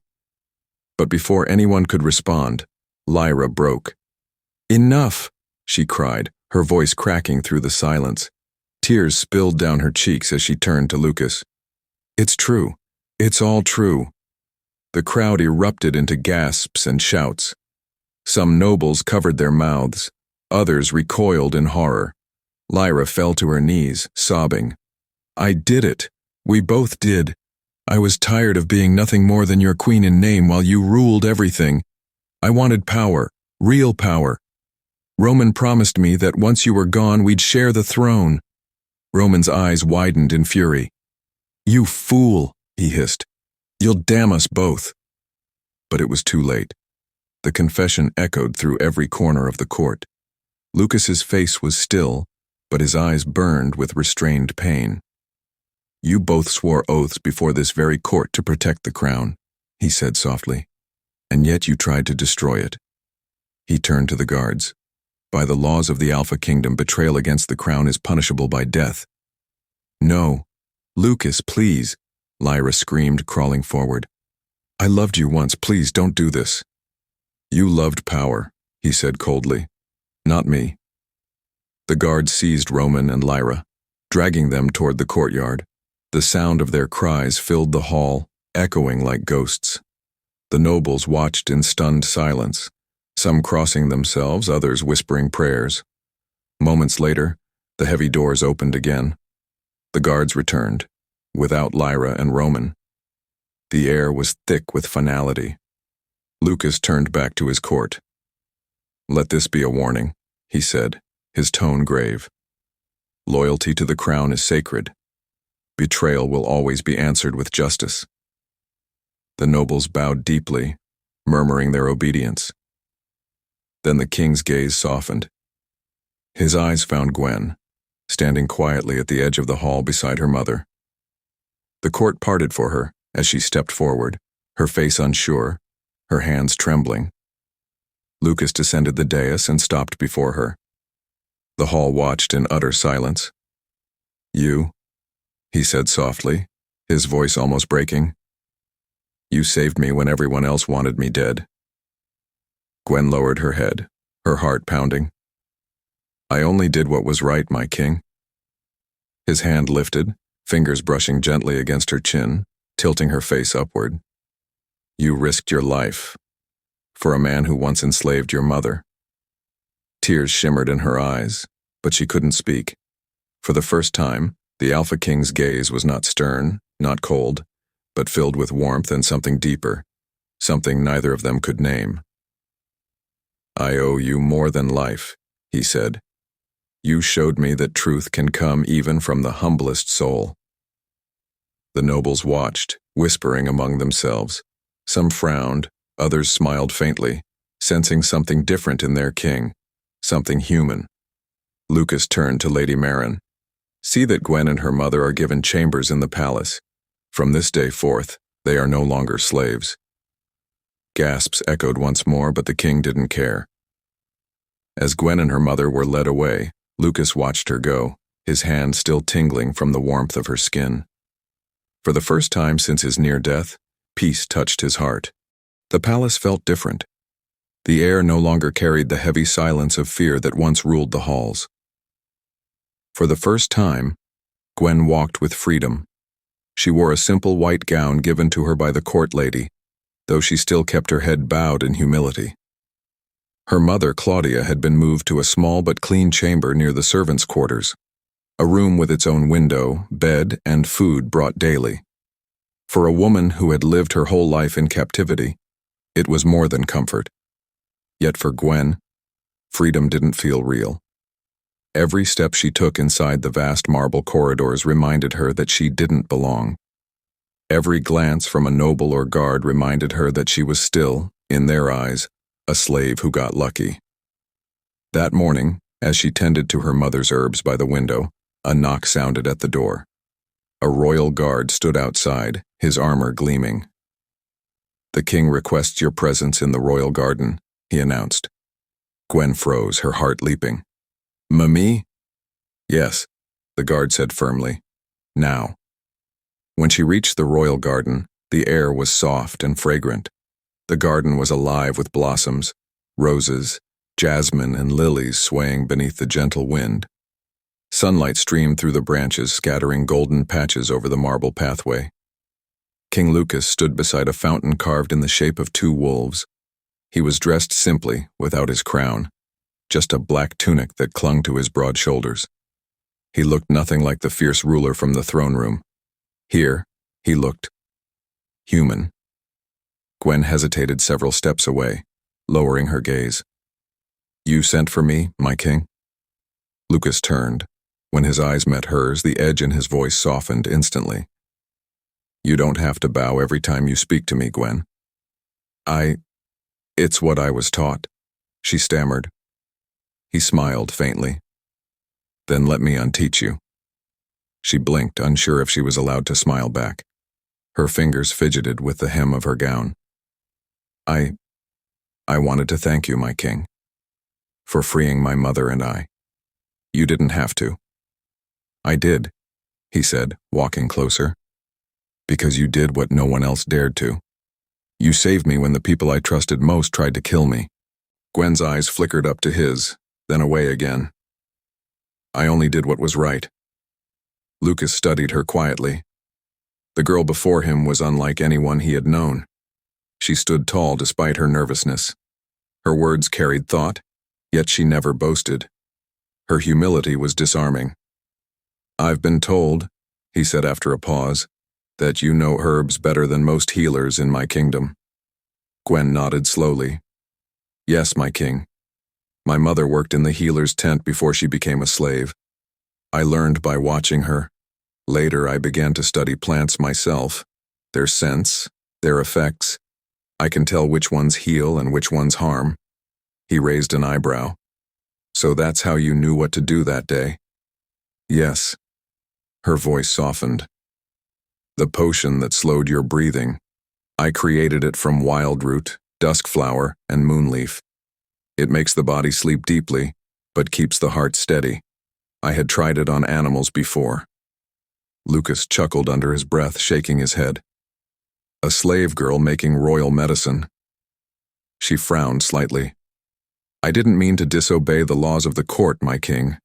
A: But before anyone could respond, Lyra broke. Enough, she cried, her voice cracking through the silence. Tears spilled down her cheeks as she turned to Lucas. It's true. It's all true. The crowd erupted into gasps and shouts. Some nobles covered their mouths. Others recoiled in horror. Lyra fell to her knees, sobbing. "I did it. We both did. I was tired of being nothing more than your queen in name while you ruled everything. I wanted power, real power. Roman promised me that once you were gone we'd share the throne." Roman's eyes widened in fury. "You fool," he hissed. "You'll damn us both." But it was too late. The confession echoed through every corner of the court. Lucas's face was still, but his eyes burned with restrained pain. "You both swore oaths before this very court to protect the crown," he said softly, "and yet you tried to destroy it." He turned to the guards. "By the laws of the Alpha Kingdom, betrayal against the crown is punishable by death." "No. Lucas, please," Lyra screamed, crawling forward. "I loved you once. Please don't do this." "You loved power," he said coldly. "Not me." The guards seized Roman and Lyra, dragging them toward the courtyard. The sound of their cries filled the hall, echoing like ghosts. The nobles watched in stunned silence, some crossing themselves, others whispering prayers. Moments later, the heavy doors opened again. The guards returned, without Lyra and Roman. The air was thick with finality. Lucas turned back to his court. "Let this be a warning," he said, his tone grave. "Loyalty to the crown is sacred. Betrayal will always be answered with justice." The nobles bowed deeply, murmuring their obedience. Then the king's gaze softened. His eyes found Gwen, standing quietly at the edge of the hall beside her mother. The court parted for her as she stepped forward, her face unsure, her hands trembling. Lucas descended the dais and stopped before her. The hall watched in utter silence. "You," he said softly, his voice almost breaking. "You saved me when everyone else wanted me dead." Gwen lowered her head, her heart pounding. "I only did what was right, my king." His hand lifted, fingers brushing gently against her chin, tilting her face upward. "You risked your life for a man who once enslaved your mother." Tears shimmered in her eyes, but she couldn't speak. For the first time, the Alpha King's gaze was not stern, not cold, but filled with warmth and something deeper, something neither of them could name. "I owe you more than life," he said. "You showed me that truth can come even from the humblest soul." The nobles watched, whispering among themselves. Some frowned, others smiled faintly, sensing something different in their king, something human. Lucas turned to Lady Marin. "See that Gwen and her mother are given chambers in the palace. From this day forth, they are no longer slaves." Gasps echoed once more, but the king didn't care. As Gwen and her mother were led away, Lucas watched her go, his hand still tingling from the warmth of her skin. For the first time since his near death, peace touched his heart. The palace felt different. The air no longer carried the heavy silence of fear that once ruled the halls. For the first time, Gwen walked with freedom. She wore a simple white gown given to her by the court lady, though she still kept her head bowed in humility. Her mother, Claudia, had been moved to a small but clean chamber near the servants' quarters, a room with its own window, bed, and food brought daily. For a woman who had lived her whole life in captivity, it was more than comfort. Yet for Gwen, freedom didn't feel real. Every step she took inside the vast marble corridors reminded her that she didn't belong. Every glance from a noble or guard reminded her that she was still, in their eyes, a slave who got lucky. That morning, as she tended to her mother's herbs by the window, a knock sounded at the door. A royal guard stood outside, his armor gleaming. "The king requests your presence in the royal garden," he announced. Gwen froze, her heart leaping. "Mummy?" "Yes," the guard said firmly. "Now." When she reached the royal garden, the air was soft and fragrant. The garden was alive with blossoms, roses, jasmine, and lilies swaying beneath the gentle wind. Sunlight streamed through the branches, scattering golden patches over the marble pathway. King Lucas stood beside a fountain carved in the shape of two wolves. He was dressed simply, without his crown. just a black tunic that clung to his broad shoulders. He looked nothing like the fierce ruler from the throne room. Here, he looked human. Gwen hesitated several steps away, lowering her gaze. "You sent for me, my king?" Lucas turned. When his eyes met hers, the edge in his voice softened instantly. "You don't have to bow every time you speak to me, Gwen." It's what I was taught," she stammered. He smiled faintly. "Then let me unteach you." She blinked, unsure if she was allowed to smile back. Her fingers fidgeted with the hem of her gown. I wanted to thank you, my king, for freeing my mother and I. You didn't have to." "I did," he said, walking closer. "Because you did what no one else dared to. You saved me when the people I trusted most tried to kill me." Gwen's eyes flickered up to his, then away again. "I only did what was right." Lucas studied her quietly. The girl before him was unlike anyone he had known. She stood tall despite her nervousness. Her words carried thought, yet she never boasted. Her humility was disarming. "I've been told," he said after a pause, "that you know herbs better than most healers in my kingdom." Gwen nodded slowly. "Yes, my king. My mother worked in the healer's tent before she became a slave. I learned by watching her. Later, I began to study plants myself, their scents, their effects. I can tell which ones heal and which ones harm." He raised an eyebrow. "So that's how you knew what to do that day?" "Yes." Her voice softened. "The potion that slowed your breathing. I created it from wildroot, duskflower, and moonleaf. It makes the body sleep deeply, but keeps the heart steady. I had tried it on animals before." Lucas chuckled under his breath, shaking his head. "A slave girl making royal medicine." She frowned slightly. "I didn't mean to disobey the laws of the court, my king.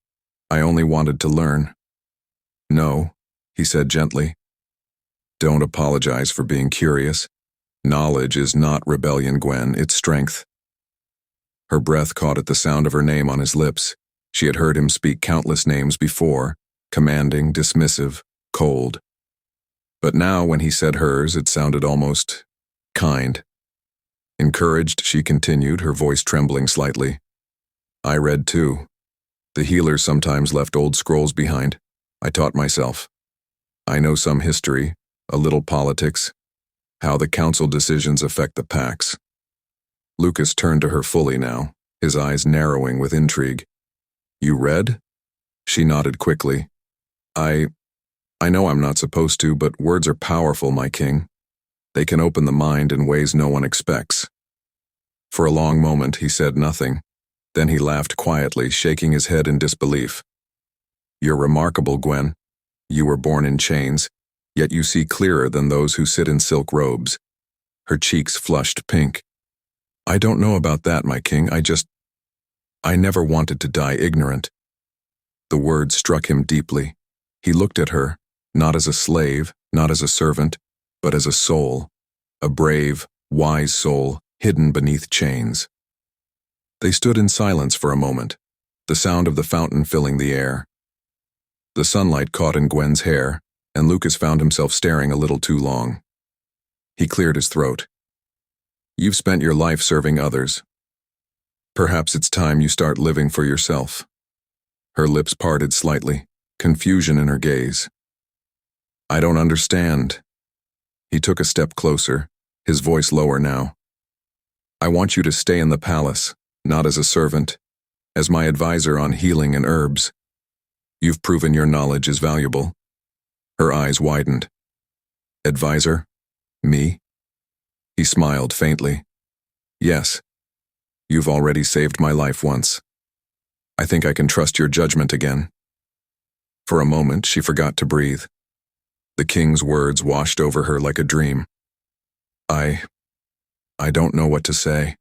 A: I only wanted to learn." "No," he said gently. "Don't apologize for being curious. Knowledge is not rebellion, Gwen, it's strength." Her breath caught at the sound of her name on his lips. She had heard him speak countless names before, commanding, dismissive, cold. But now when he said hers, it sounded almost kind. Encouraged, she continued, her voice trembling slightly. "I read too. The healers sometimes left old scrolls behind. I taught myself. I know some history, a little politics, how the council decisions affect the packs." Lucas turned to her fully now, his eyes narrowing with intrigue. "You read?" She nodded quickly. I know I'm not supposed to, but words are powerful, my king. They can open the mind in ways no one expects." For a long moment he said nothing. Then he laughed quietly, shaking his head in disbelief. "You're remarkable, Gwen. You were born in chains, yet you see clearer than those who sit in silk robes." Her cheeks flushed pink. "I don't know about that, my king. I never wanted to die ignorant." The words struck him deeply. He looked at her, not as a slave, not as a servant, but as a soul, a brave, wise soul, hidden beneath chains. They stood in silence for a moment, the sound of the fountain filling the air. The sunlight caught in Gwen's hair, and Lucas found himself staring a little too long. He cleared his throat. "You've spent your life serving others. Perhaps it's time you start living for yourself." Her lips parted slightly, confusion in her gaze. "I don't understand." He took a step closer, his voice lower now. "I want you to stay in the palace, not as a servant, as my advisor on healing and herbs. You've proven your knowledge is valuable." Her eyes widened. "Advisor? Me?" He smiled faintly. "Yes. You've already saved my life once. I think I can trust your judgment again." For a moment, she forgot to breathe. The king's words washed over her like a dream. I don't know what to say,"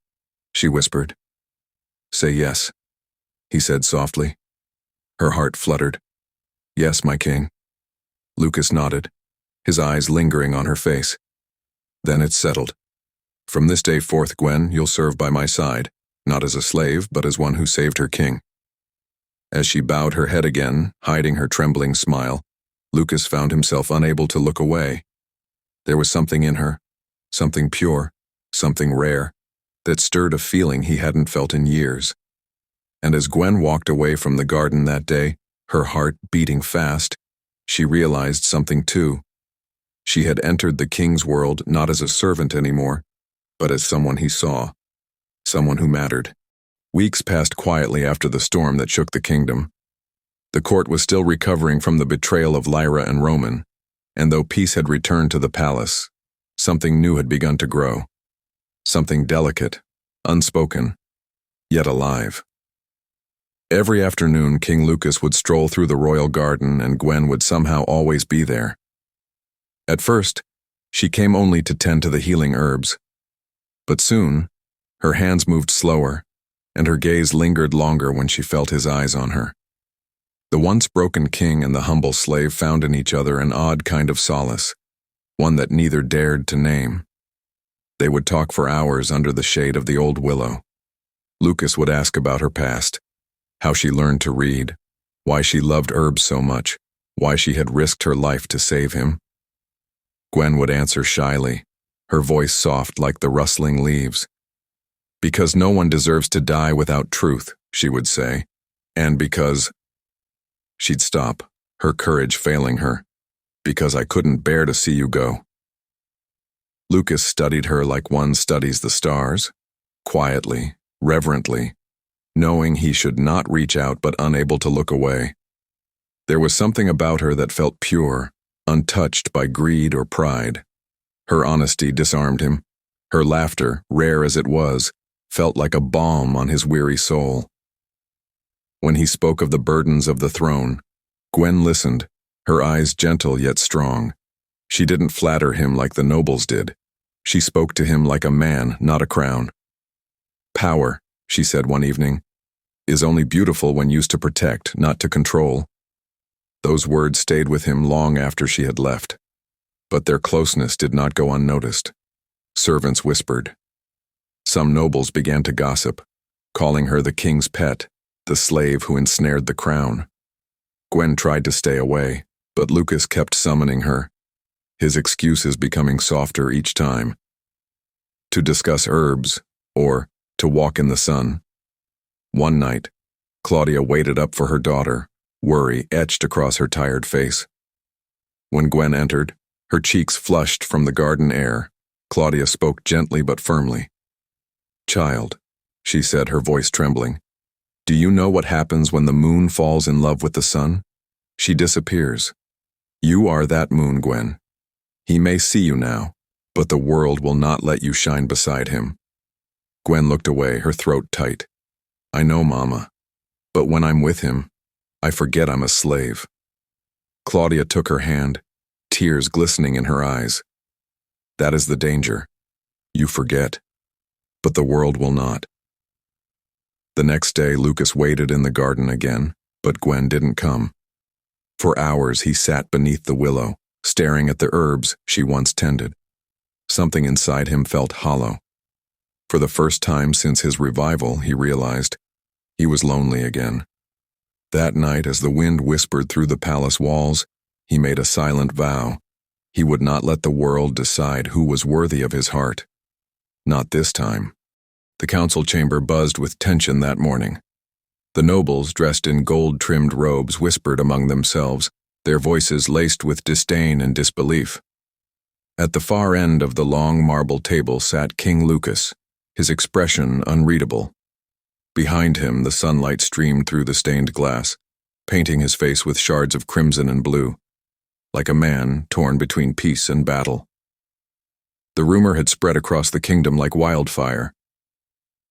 A: she whispered. "Say yes," he said softly. Her heart fluttered. "Yes, my king." Lucas nodded, his eyes lingering on her face. "Then it's settled. From this day forth, Gwen, you'll serve by my side, not as a slave, but as one who saved her king. As she bowed her head again, hiding her trembling smile, Lucas found himself unable to look away. There was something in her, something pure, something rare, that stirred a feeling he hadn't felt in years. And as Gwen walked away from the garden that day, her heart beating fast, she realized something too. She had entered the king's world not as a servant anymore, but as someone he saw, someone who mattered. Weeks passed quietly after the storm that shook the kingdom. The court was still recovering from the betrayal of Lyra and Roman, and though peace had returned to the palace, something new had begun to grow. Something delicate, unspoken, yet alive. Every afternoon, King Lucas would stroll through the royal garden and Gwen would somehow always be there. At first, she came only to tend to the healing herbs. But soon, her hands moved slower, and her gaze lingered longer when she felt his eyes on her. The once broken king and the humble slave found in each other an odd kind of solace, one that neither dared to name. They would talk for hours under the shade of the old willow. Lucas would ask about her past, how she learned to read, why she loved herbs so much, why she had risked her life to save him. Gwen would answer shyly, her voice soft like the rustling leaves. Because no one deserves to die without truth, she would say, and because... She'd stop, her courage failing her, because I couldn't bear to see you go. Lucas studied her like one studies the stars, quietly, reverently, knowing he should not reach out but unable to look away. There was something about her that felt pure, untouched by greed or pride. Her honesty disarmed him. Her laughter, rare as it was, felt like a balm on his weary soul. When he spoke of the burdens of the throne, Gwen listened, her eyes gentle yet strong. She didn't flatter him like the nobles did. She spoke to him like a man, not a crown. Power, she said one evening, is only beautiful when used to protect, not to control. Those words stayed with him long after she had left. But their closeness did not go unnoticed. Servants whispered. Some nobles began to gossip, calling her the king's pet, the slave who ensnared the crown. Gwen tried to stay away, but Lucas kept summoning her, his excuses becoming softer each time. To discuss herbs, or to walk in the sun. One night, Claudia waited up for her daughter, worry etched across her tired face. When Gwen entered, her cheeks flushed from the garden air, Claudia spoke gently but firmly. "Child," she said, her voice trembling, "do you know what happens when the moon falls in love with the sun? She disappears. You are that moon, Gwen. He may see you now, but the world will not let you shine beside him." Gwen looked away, her throat tight. "I know, Mama, but when I'm with him, I forget I'm a slave." Claudia took her hand, tears glistening in her eyes. "That is the danger. You forget, but the world will not." The next day, Lucas waited in the garden again, but Gwen didn't come. For hours he sat beneath the willow, staring at the herbs she once tended. Something inside him felt hollow. For the first time since his revival, he realized he was lonely again. That night, as the wind whispered through the palace walls, he made a silent vow. He would not let the world decide who was worthy of his heart. Not this time. The council chamber buzzed with tension that morning. The nobles, dressed in gold-trimmed robes, whispered among themselves, their voices laced with disdain and disbelief. At the far end of the long marble table sat King Lucas, his expression unreadable. Behind him, the sunlight streamed through the stained glass, painting his face with shards of crimson and blue, like a man torn between peace and battle. The rumor had spread across the kingdom like wildfire.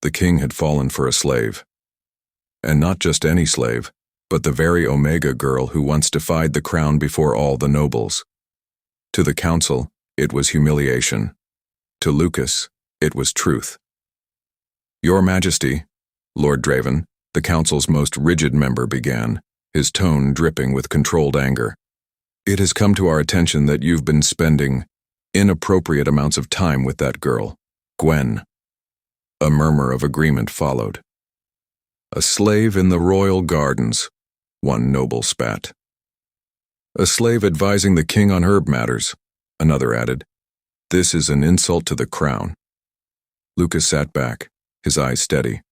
A: The king had fallen for a slave. And not just any slave, but the very Omega girl who once defied the crown before all the nobles. To the council, it was humiliation. To Lucas, it was truth. "Your Majesty," Lord Draven, the council's most rigid member, began, his tone dripping with controlled anger. "It has come to our attention that you've been spending inappropriate amounts of time with that girl, Gwen." A murmur of agreement followed. "A slave in the royal gardens," one noble spat. "A slave advising the king on herb matters," another added. "This is an insult to the crown." Lucas sat back, his eyes steady.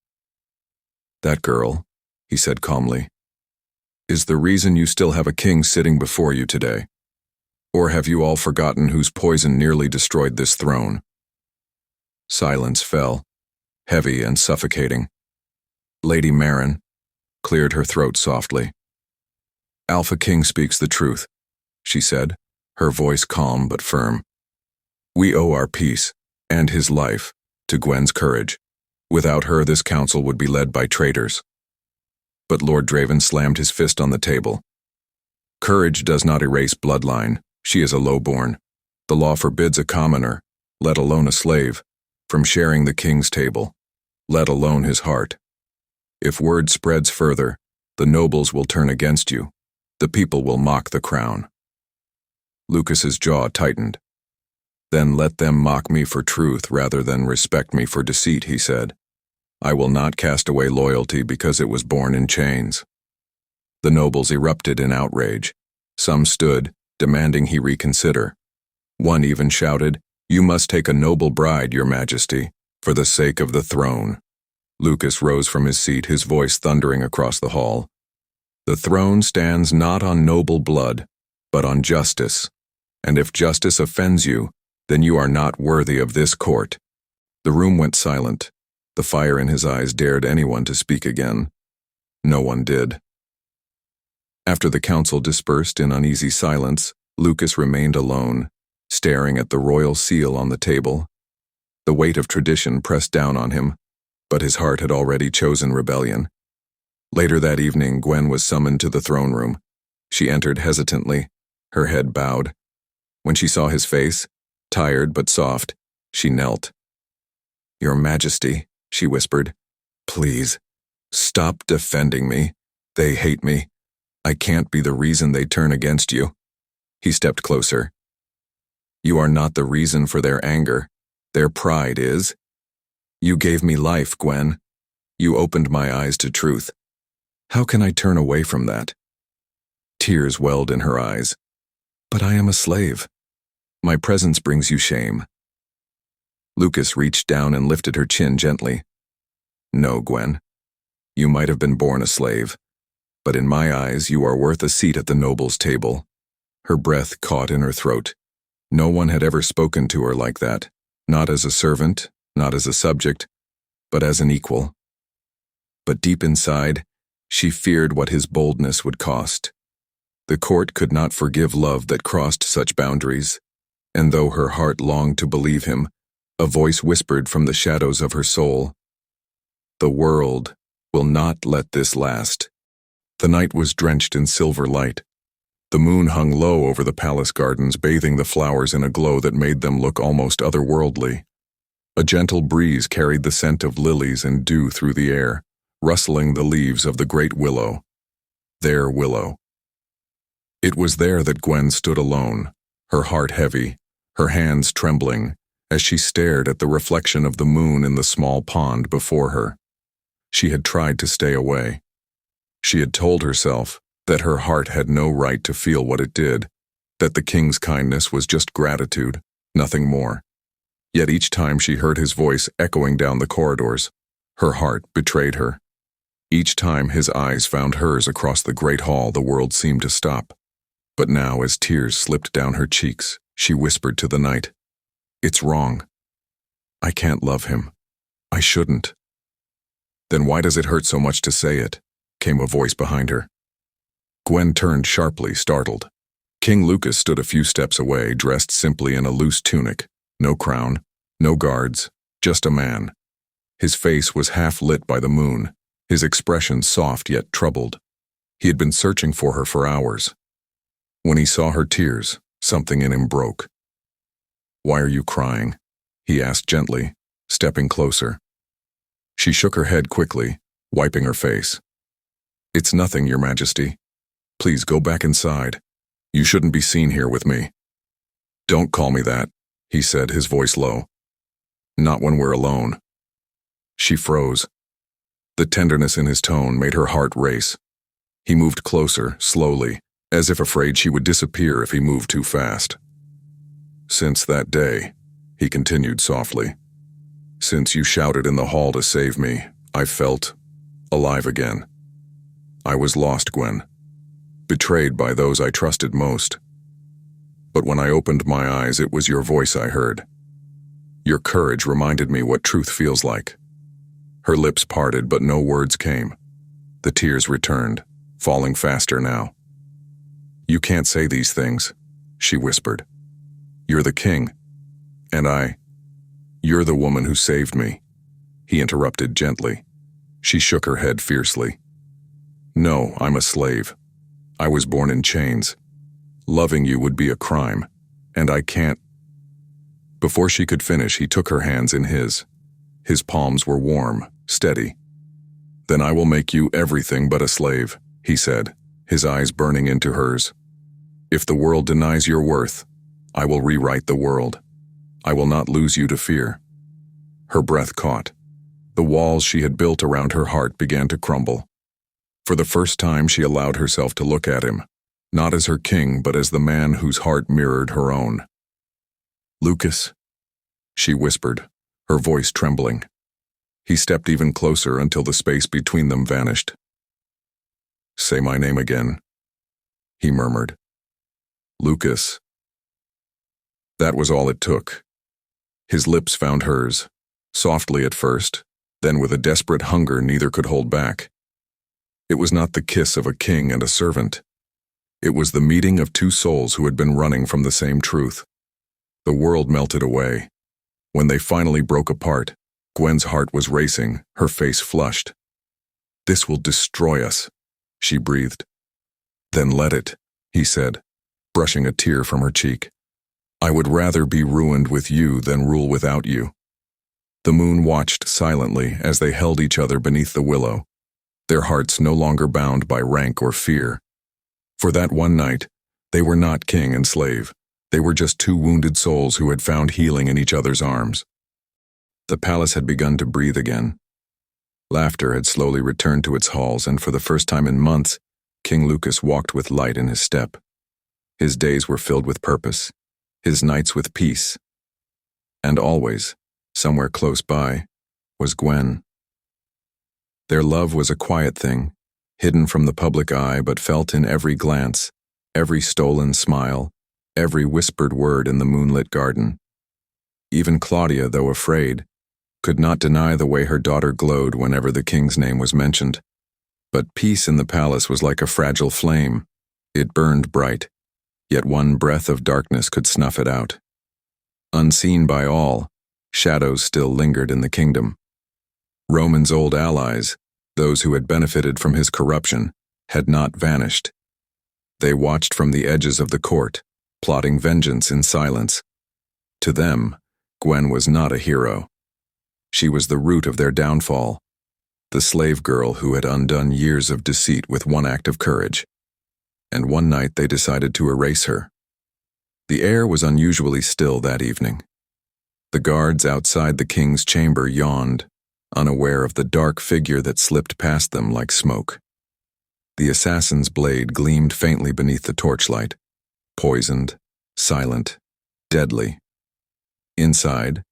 A: "That girl," he said calmly, "is the reason you still have a king sitting before you today. Or have you all forgotten whose poison nearly destroyed this throne?" Silence fell, heavy and suffocating. Lady Marin cleared her throat softly. "Alpha King speaks the truth," she said, her voice calm but firm. "We owe our peace, and his life, to Gwen's courage. Without her, this council would be led by traitors." But Lord Draven slammed his fist on the table. "Courage does not erase bloodline. She is a lowborn. The law forbids a commoner, let alone a slave, from sharing the king's table, let alone his heart. If word spreads further, the nobles will turn against you. The people will mock the crown." Lucas's jaw tightened. "Then let them mock me for truth rather than respect me for deceit," he said. "I will not cast away loyalty because it was born in chains." The nobles erupted in outrage. Some stood, demanding he reconsider. One even shouted, "You must take a noble bride, Your Majesty, for the sake of the throne." Lucas rose from his seat, his voice thundering across the hall. "The throne stands not on noble blood, but on justice. And if justice offends you, then you are not worthy of this court." The room went silent. The fire in his eyes dared anyone to speak again. No one did. After the council dispersed in uneasy silence, Lucas remained alone, staring at the royal seal on the table. The weight of tradition pressed down on him, but his heart had already chosen rebellion. Later that evening, Gwen was summoned to the throne room. She entered hesitantly, her head bowed. When she saw his face, tired but soft, she knelt. "Your Majesty," she whispered, "please, stop defending me. They hate me. I can't be the reason they turn against you." He stepped closer. "You are not the reason for their anger. Their pride is. You gave me life, Gwen. You opened my eyes to truth. How can I turn away from that?" Tears welled in her eyes. "But I am a slave. My presence brings you shame." Lucas reached down and lifted her chin gently. "No, Gwen. You might have been born a slave, but in my eyes you are worth a seat at the nobles' table." Her breath caught in her throat. No one had ever spoken to her like that, not as a servant, not as a subject, but as an equal. But deep inside, she feared what his boldness would cost. The court could not forgive love that crossed such boundaries, and though her heart longed to believe him, a voice whispered from the shadows of her soul, "The world will not let this last." The night was drenched in silver light. The moon hung low over the palace gardens, bathing the flowers in a glow that made them look almost otherworldly. A gentle breeze carried the scent of lilies and dew through the air, rustling the leaves of the great willow. Their willow. It was there that Gwen stood alone, her heart heavy, her hands trembling, as she stared at the reflection of the moon in the small pond before her. She had tried to stay away. She had told herself that her heart had no right to feel what it did, that the king's kindness was just gratitude, nothing more. Yet each time she heard his voice echoing down the corridors, her heart betrayed her. Each time his eyes found hers across the great hall, the world seemed to stop. But now, as tears slipped down her cheeks, she whispered to the night, "It's wrong. I can't love him. I shouldn't." "Then why does it hurt so much to say it?" came a voice behind her. Gwen turned sharply, startled. King Lucas stood a few steps away, dressed simply in a loose tunic, no crown, no guards, just a man. His face was half lit by the moon, his expression soft yet troubled. He had been searching for her for hours. When he saw her tears, something in him broke. "Why are you crying?" he asked gently, stepping closer. She shook her head quickly, wiping her face. "It's nothing, Your Majesty. Please go back inside. You shouldn't be seen here with me." "Don't call me that," he said, his voice low. "Not when we're alone." She froze. The tenderness in his tone made her heart race. He moved closer, slowly, as if afraid she would disappear if he moved too fast. "Since that day," he continued softly, "since you shouted in the hall to save me, I felt alive again. I was lost, Gwen, betrayed by those I trusted most. But when I opened my eyes, it was your voice I heard. Your courage reminded me what truth feels like." Her lips parted, but no words came. The tears returned, falling faster now. "You can't say these things," she whispered. "You're the king, and you're the woman who saved me," he interrupted gently. She shook her head fiercely. "No, I'm a slave. I was born in chains. Loving you would be a crime, and I can't." Before she could finish, he took her hands in his. His palms were warm, steady. "Then I will make you everything but a slave," he said, his eyes burning into hers. "If the world denies your worth, I will rewrite the world. I will not lose you to fear." Her breath caught. The walls she had built around her heart began to crumble. For the first time, she allowed herself to look at him, not as her king, but as the man whose heart mirrored her own. "Lucas," she whispered, her voice trembling. He stepped even closer until the space between them vanished. "Say my name again," he murmured. "Lucas." That was all it took. His lips found hers, softly at first, then with a desperate hunger neither could hold back. It was not the kiss of a king and a servant. It was the meeting of two souls who had been running from the same truth. The world melted away. When they finally broke apart, Gwen's heart was racing, her face flushed. "This will destroy us," she breathed. "Then let it," he said, brushing a tear from her cheek. "I would rather be ruined with you than rule without you." The moon watched silently as they held each other beneath the willow, their hearts no longer bound by rank or fear. For that one night, they were not king and slave. They were just two wounded souls who had found healing in each other's arms. The palace had begun to breathe again. Laughter had slowly returned to its halls, and for the first time in months, King Lucas walked with light in his step. His days were filled with purpose, his nights with peace. And always, somewhere close by, was Gwen. Their love was a quiet thing, hidden from the public eye but felt in every glance, every stolen smile, every whispered word in the moonlit garden. Even Claudia, though afraid, could not deny the way her daughter glowed whenever the king's name was mentioned. But peace in the palace was like a fragile flame. It burned bright, yet one breath of darkness could snuff it out. Unseen by all, shadows still lingered in the kingdom. Roman's old allies, those who had benefited from his corruption, had not vanished. They watched from the edges of the court, plotting vengeance in silence. To them, Gwen was not a hero. She was the root of their downfall, the slave girl who had undone years of deceit with one act of courage. And one night they decided to erase her. The air was unusually still that evening. The guards outside the king's chamber yawned, unaware of the dark figure that slipped past them like smoke. The assassin's blade gleamed faintly beneath the torchlight, poisoned, silent, deadly. Inside,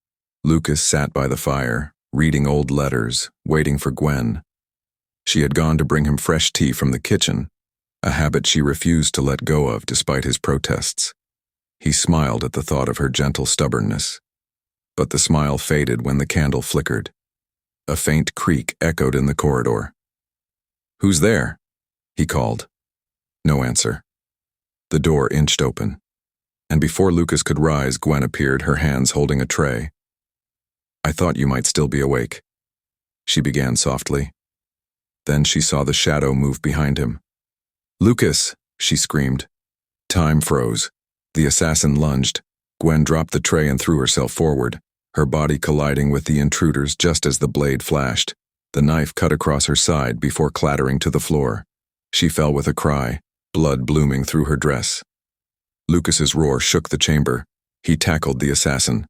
A: Lucas sat by the fire, reading old letters, waiting for Gwen. She had gone to bring him fresh tea from the kitchen, a habit she refused to let go of despite his protests. He smiled at the thought of her gentle stubbornness. But the smile faded when the candle flickered. A faint creak echoed in the corridor. "Who's there?" he called. No answer. The door inched open, and before Lucas could rise, Gwen appeared, her hands holding a tray. "I thought you might still be awake," she began softly. Then she saw the shadow move behind him. "Lucas!" she screamed. Time froze. The assassin lunged. Gwen dropped the tray and threw herself forward, her body colliding with the intruder's just as the blade flashed. The knife cut across her side before clattering to the floor. She fell with a cry, blood blooming through her dress. Lucas's roar shook the chamber. He tackled the assassin,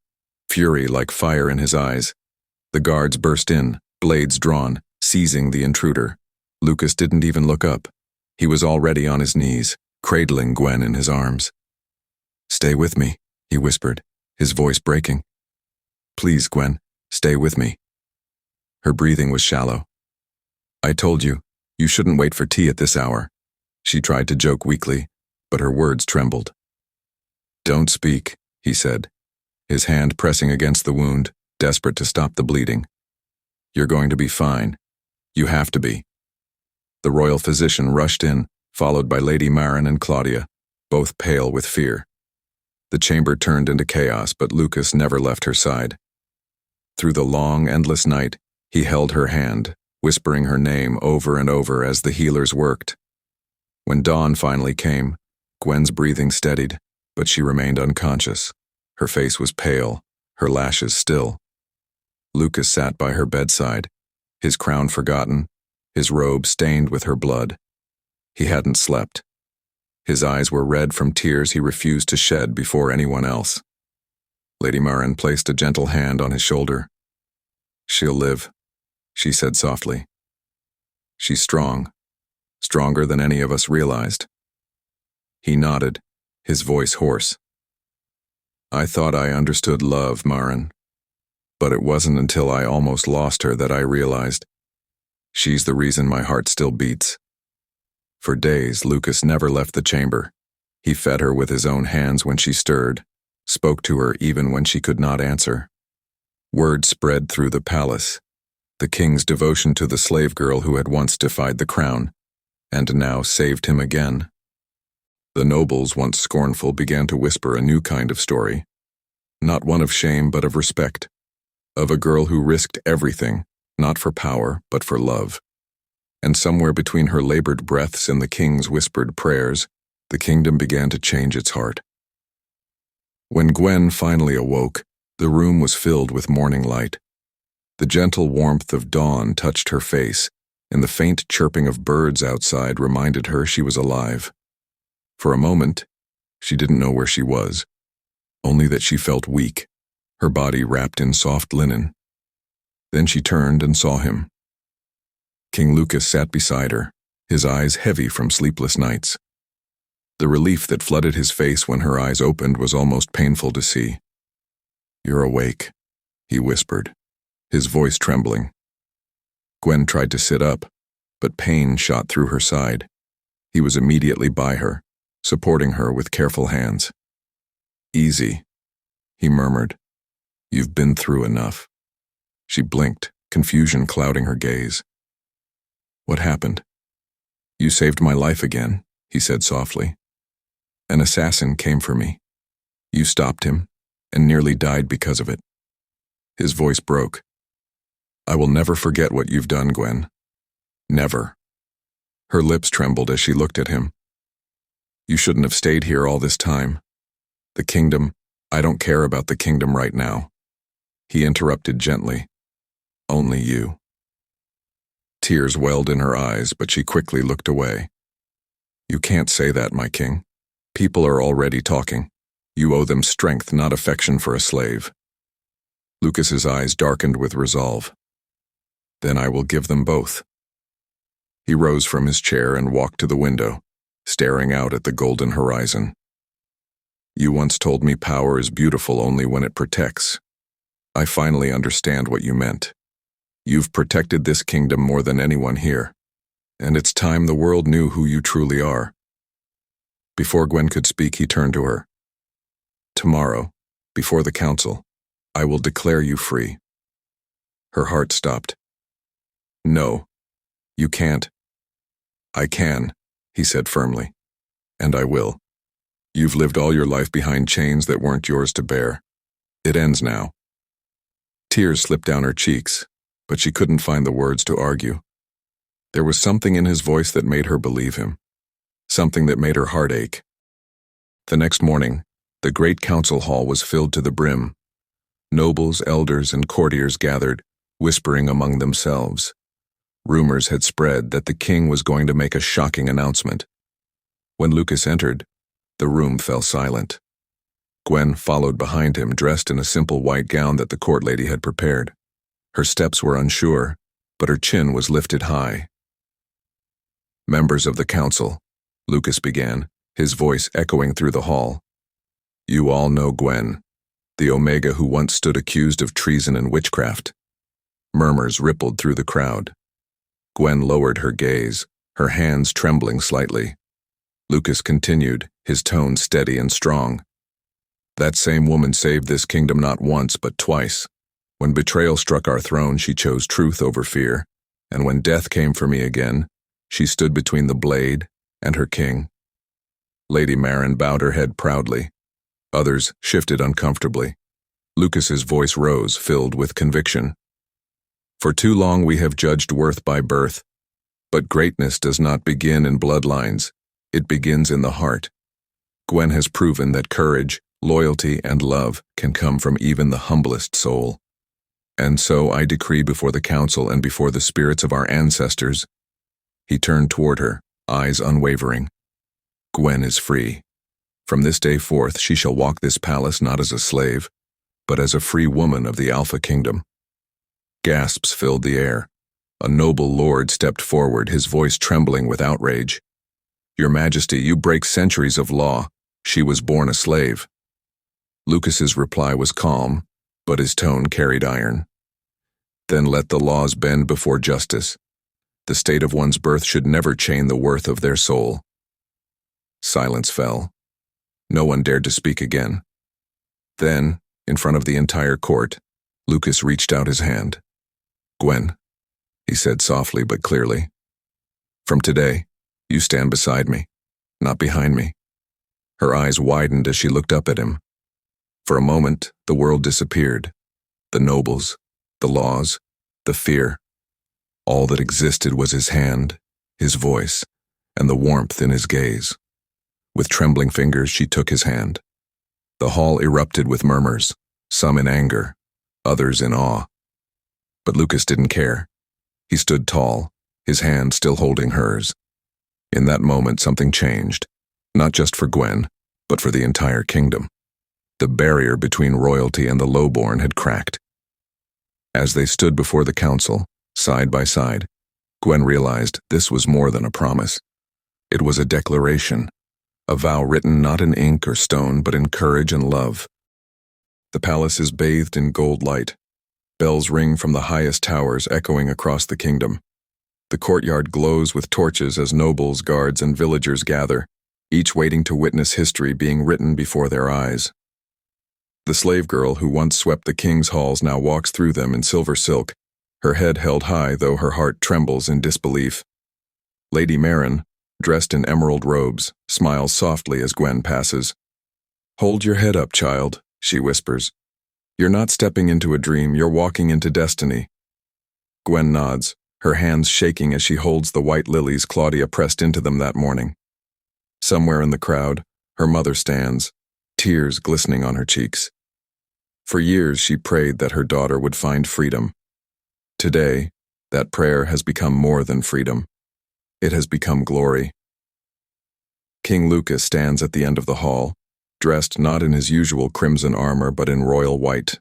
A: fury like fire in his eyes. The guards burst in, blades drawn, seizing the intruder. Lucas didn't even look up. He was already on his knees, cradling Gwen in his arms. "Stay with me," he whispered, his voice breaking. "Please, Gwen, stay with me." Her breathing was shallow. "I told you, you shouldn't wait for tea at this hour." She tried to joke weakly, but her words trembled. "Don't speak," he said, his hand pressing against the wound, desperate to stop the bleeding. "You're going to be fine. You have to be." The royal physician rushed in, followed by Lady Marin and Claudia, both pale with fear. The chamber turned into chaos, but Lucas never left her side. Through the long, endless night, he held her hand, whispering her name over and over as the healers worked. When dawn finally came, Gwen's breathing steadied, but she remained unconscious. Her face was pale, her lashes still. Lucas sat by her bedside, his crown forgotten, his robe stained with her blood. He hadn't slept. His eyes were red from tears he refused to shed before anyone else. Lady Marin placed a gentle hand on his shoulder. "She'll live," she said softly. "She's strong, stronger than any of us realized." He nodded, his voice hoarse. "I thought I understood love, Marin, but it wasn't until I almost lost her that I realized. She's the reason my heart still beats." For days, Lucas never left the chamber. He fed her with his own hands when she stirred, spoke to her even when she could not answer. Word spread through the palace, the king's devotion to the slave girl who had once defied the crown, and now saved him again. The nobles, once scornful, began to whisper a new kind of story, not one of shame but of respect, of a girl who risked everything, not for power but for love. And somewhere between her labored breaths and the king's whispered prayers, the kingdom began to change its heart. When Gwen finally awoke, the room was filled with morning light. The gentle warmth of dawn touched her face, and the faint chirping of birds outside reminded her she was alive. For a moment, she didn't know where she was, only that she felt weak, her body wrapped in soft linen. Then she turned and saw him. King Lucas sat beside her, his eyes heavy from sleepless nights. The relief that flooded his face when her eyes opened was almost painful to see. "You're awake," he whispered, his voice trembling. Gwen tried to sit up, but pain shot through her side. He was immediately by her, supporting her with careful hands. "Easy," he murmured. "You've been through enough." She blinked, confusion clouding her gaze. "What happened?" "You saved my life again," he said softly. "An assassin came for me. You stopped him, and nearly died because of it." His voice broke. "I will never forget what you've done, Gwen. Never." Her lips trembled as she looked at him. "You shouldn't have stayed here all this time. The kingdom, I don't care about the kingdom right now." He interrupted gently. "Only you." Tears welled in her eyes, but she quickly looked away. "You can't say that, my king. People are already talking. You owe them strength, not affection for a slave." Lucas's eyes darkened with resolve. "Then I will give them both." He rose from his chair and walked to the window, staring out at the golden horizon. "You once told me power is beautiful only when it protects. I finally understand what you meant. You've protected this kingdom more than anyone here, and it's time the world knew who you truly are." Before Gwen could speak, he turned to her. "Tomorrow, before the council, I will declare you free." Her heart stopped. "No, you can't." "I can," he said firmly, "and I will. You've lived all your life behind chains that weren't yours to bear. It ends now." Tears slipped down her cheeks, but she couldn't find the words to argue. There was something in his voice that made her believe him, something that made her heart ache. The next morning, the great council hall was filled to the brim. Nobles, elders, and courtiers gathered, whispering among themselves. Rumors had spread that the king was going to make a shocking announcement. When Lucas entered, the room fell silent. Gwen followed behind him, dressed in a simple white gown that the court lady had prepared. Her steps were unsure, but her chin was lifted high. "Members of the council," Lucas began, his voice echoing through the hall. "You all know Gwen, the Omega who once stood accused of treason and witchcraft." Murmurs rippled through the crowd. Gwen lowered her gaze, her hands trembling slightly. Lucas continued, his tone steady and strong. "That same woman saved this kingdom not once but twice. When betrayal struck our throne, she chose truth over fear, and when death came for me again, she stood between the blade and her king." Lady Marin bowed her head proudly. Others shifted uncomfortably. Lucas's voice rose, filled with conviction. "For too long we have judged worth by birth, but greatness does not begin in bloodlines, it begins in the heart. Gwen has proven that courage, loyalty, and love can come from even the humblest soul. And so I decree before the council and before the spirits of our ancestors." He turned toward her, eyes unwavering. "Gwen is free. From this day forth she shall walk this palace not as a slave, but as a free woman of the Alpha Kingdom." Gasps filled the air. A noble lord stepped forward, his voice trembling with outrage. "Your Majesty, you break centuries of law. She was born a slave." Lucas's reply was calm, but his tone carried iron. "Then let the laws bend before justice. The state of one's birth should never chain the worth of their soul." Silence fell. No one dared to speak again. Then, in front of the entire court, Lucas reached out his hand. "Gwen," he said softly but clearly, "from today, you stand beside me, not behind me." Her eyes widened as she looked up at him. For a moment, the world disappeared. The nobles, the laws, the fear. All that existed was his hand, his voice, and the warmth in his gaze. With trembling fingers, she took his hand. The hall erupted with murmurs, some in anger, others in awe. But Lucas didn't care. He stood tall, his hand still holding hers. In that moment, something changed, not just for Gwen, but for the entire kingdom. The barrier between royalty and the lowborn had cracked. As they stood before the council, side by side, Gwen realized this was more than a promise. It was a declaration, a vow written not in ink or stone, but in courage and love. The palace is bathed in gold light. Bells ring from the highest towers, echoing across the kingdom. The courtyard glows with torches as nobles, guards, and villagers gather, each waiting to witness history being written before their eyes. The slave girl who once swept the king's halls now walks through them in silver silk, her head held high though her heart trembles in disbelief. Lady Marin, dressed in emerald robes, smiles softly as Gwen passes. "Hold your head up, child," she whispers. "You're not stepping into a dream, you're walking into destiny." Gwen nods, her hands shaking as she holds the white lilies Claudia pressed into them that morning. Somewhere in the crowd, her mother stands, tears glistening on her cheeks. For years she prayed that her daughter would find freedom. Today, that prayer has become more than freedom. It has become glory. King Lucas stands at the end of the hall, dressed not in his usual crimson armor but in royal white,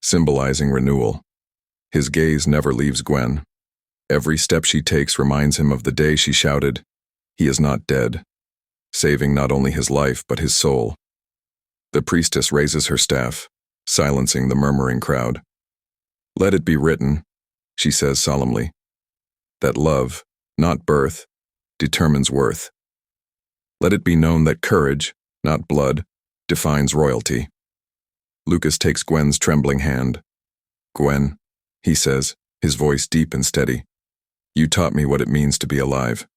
A: symbolizing renewal. His gaze never leaves Gwen. Every step she takes reminds him of the day she shouted, "He is not dead," saving not only his life but his soul. The priestess raises her staff, silencing the murmuring crowd. "Let it be written," she says solemnly, "that love, not birth, determines worth. Let it be known that courage, not blood, defines royalty." Lucas takes Gwen's trembling hand. "Gwen," he says, his voice deep and steady, "you taught me what it means to be alive.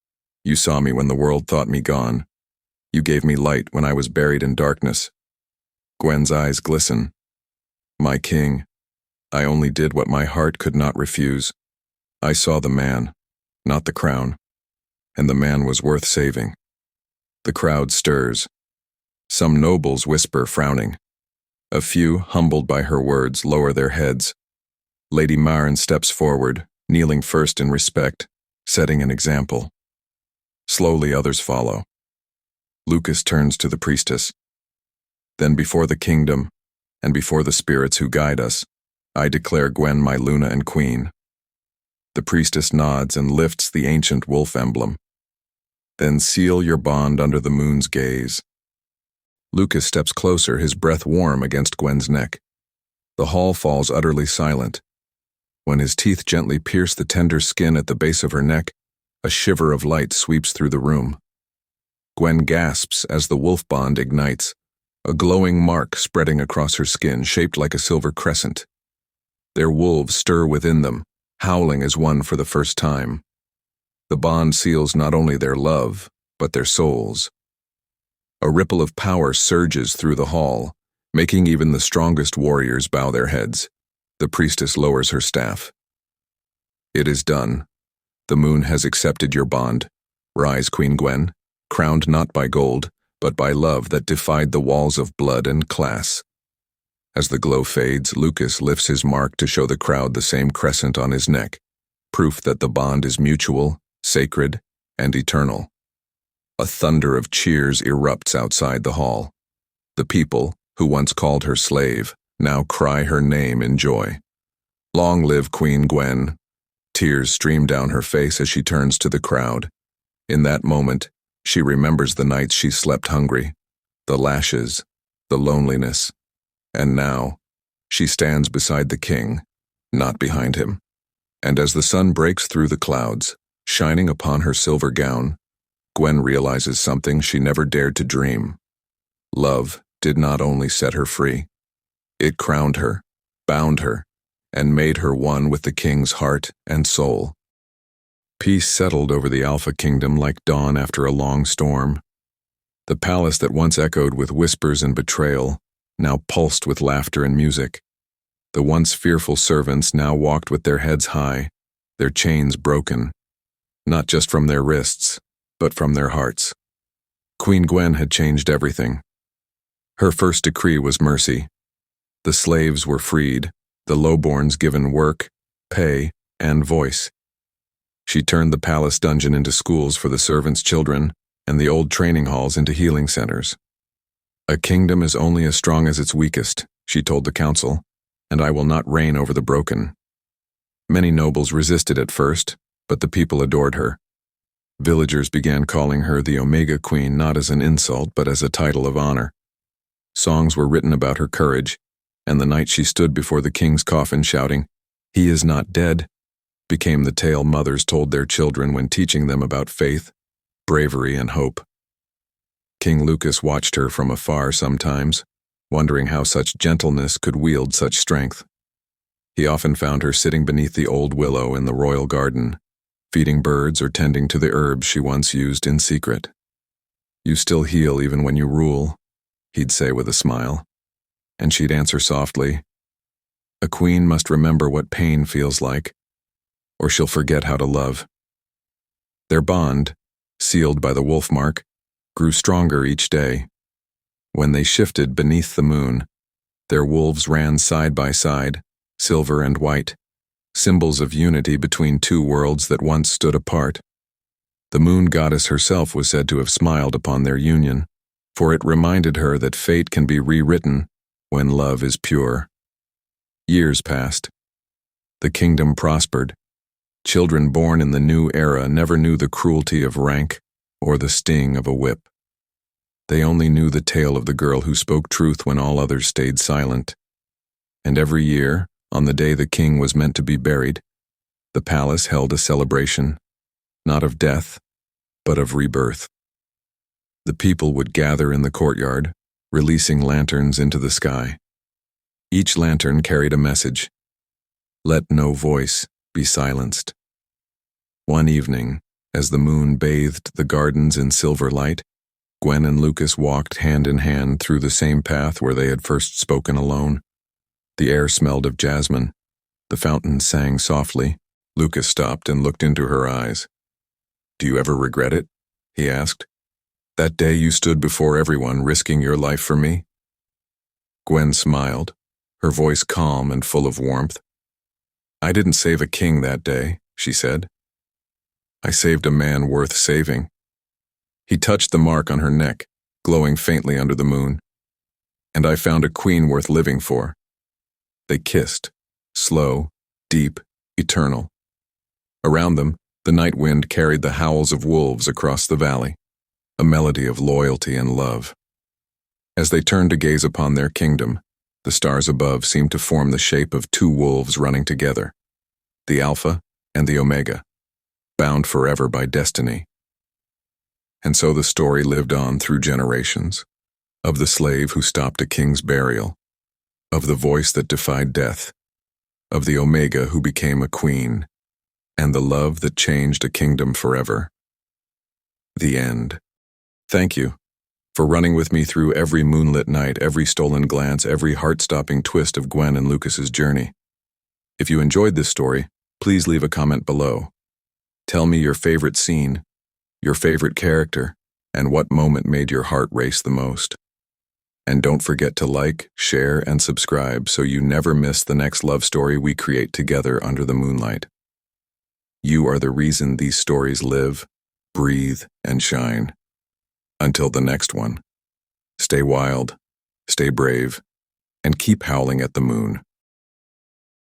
A: You saw me when the world thought me gone. You gave me light when I was buried in darkness." Gwen's eyes glisten. "My king, I only did what my heart could not refuse. I saw the man, not the crown, and the man was worth saving." The crowd stirs. Some nobles whisper, frowning. A few, humbled by her words, lower their heads. Lady Marin steps forward, kneeling first in respect, setting an example. Slowly others follow. Lucas turns to the priestess. "Then before the kingdom, and before the spirits who guide us, I declare Gwen my Luna and Queen." The priestess nods and lifts the ancient wolf emblem. Then seal your bond under the moon's gaze. Lucas steps closer, his breath warm against Gwen's neck. The hall falls utterly silent. When his teeth gently pierce the tender skin at the base of her neck, a shiver of light sweeps through the room. Gwen gasps as the wolf bond ignites, a glowing mark spreading across her skin, shaped like a silver crescent. Their wolves stir within them, howling as one for the first time. The bond seals not only their love, but their souls. A ripple of power surges through the hall, making even the strongest warriors bow their heads. The priestess lowers her staff. It is done. The moon has accepted your bond. Rise, Queen Gwen, crowned not by gold, but by love that defied the walls of blood and class. As the glow fades, Lucas lifts his mark to show the crowd the same crescent on his neck, proof that the bond is mutual, sacred, and eternal. A thunder of cheers erupts outside the hall. The people, who once called her slave, now cry her name in joy. Long live Queen Gwen. Tears stream down her face as she turns to the crowd. In that moment, she remembers the nights she slept hungry, the lashes, the loneliness, and now, she stands beside the king, not behind him. And as the sun breaks through the clouds, shining upon her silver gown, Gwen realizes something she never dared to dream. Love did not only set her free. It crowned her, bound her, and made her one with the king's heart and soul. Peace settled over the Alpha Kingdom like dawn after a long storm. The palace that once echoed with whispers and betrayal now pulsed with laughter and music. The once fearful servants now walked with their heads high, their chains broken, not just from their wrists, but from their hearts. Queen Gwen had changed everything. Her first decree was mercy. The slaves were freed, the lowborns given work, pay, and voice. She turned the palace dungeon into schools for the servants' children, and the old training halls into healing centers. A kingdom is only as strong as its weakest, she told the council, and I will not reign over the broken. Many nobles resisted at first, but the people adored her. Villagers began calling her the Omega Queen, not as an insult, but as a title of honor. Songs were written about her courage, and the night she stood before the king's coffin shouting, "He is not dead," became the tale mothers told their children when teaching them about faith, bravery, and hope. King Lucas watched her from afar sometimes, wondering how such gentleness could wield such strength. He often found her sitting beneath the old willow in the royal garden, feeding birds or tending to the herbs she once used in secret. "You still heal even when you rule," he'd say with a smile, and she'd answer softly, "A queen must remember what pain feels like, or she'll forget how to love." Their bond, sealed by the wolf mark, grew stronger each day. When they shifted beneath the moon, their wolves ran side by side, silver and white, symbols of unity between two worlds that once stood apart. The moon goddess herself was said to have smiled upon their union, for it reminded her that fate can be rewritten when love is pure. Years passed. The kingdom prospered. Children born in the new era never knew the cruelty of rank or the sting of a whip. They only knew the tale of the girl who spoke truth when all others stayed silent. And every year, on the day the king was meant to be buried, the palace held a celebration, not of death, but of rebirth. The people would gather in the courtyard, releasing lanterns into the sky. Each lantern carried a message. Let no voice be silenced. One evening, as the moon bathed the gardens in silver light, Gwen and Lucas walked hand in hand through the same path where they had first spoken alone. The air smelled of jasmine. The fountain sang softly. Lucas stopped and looked into her eyes. "Do you ever regret it?" he asked. "That day you stood before everyone, risking your life for me?" Gwen smiled, her voice calm and full of warmth. "I didn't save a king that day," she said. "I saved a man worth saving." He touched the mark on her neck, glowing faintly under the moon. "And I found a queen worth living for." They kissed, slow, deep, eternal. Around them, the night wind carried the howls of wolves across the valley, a melody of loyalty and love. As they turned to gaze upon their kingdom, the stars above seemed to form the shape of two wolves running together, the Alpha and the Omega, bound forever by destiny. And so the story lived on through generations, of the slave who stopped a king's burial, of the voice that defied death, of the Omega who became a queen, and the love that changed a kingdom forever. The end. Thank you for running with me through every moonlit night, every stolen glance, every heart-stopping twist of Gwen and Lucas's journey. If you enjoyed this story, please leave a comment below. Tell me your favorite scene, your favorite character, and what moment made your heart race the most. And don't forget to like, share, and subscribe so you never miss the next love story we create together under the moonlight. You are the reason these stories live, breathe, and shine. Until the next one, stay wild, stay brave, and keep howling at the moon.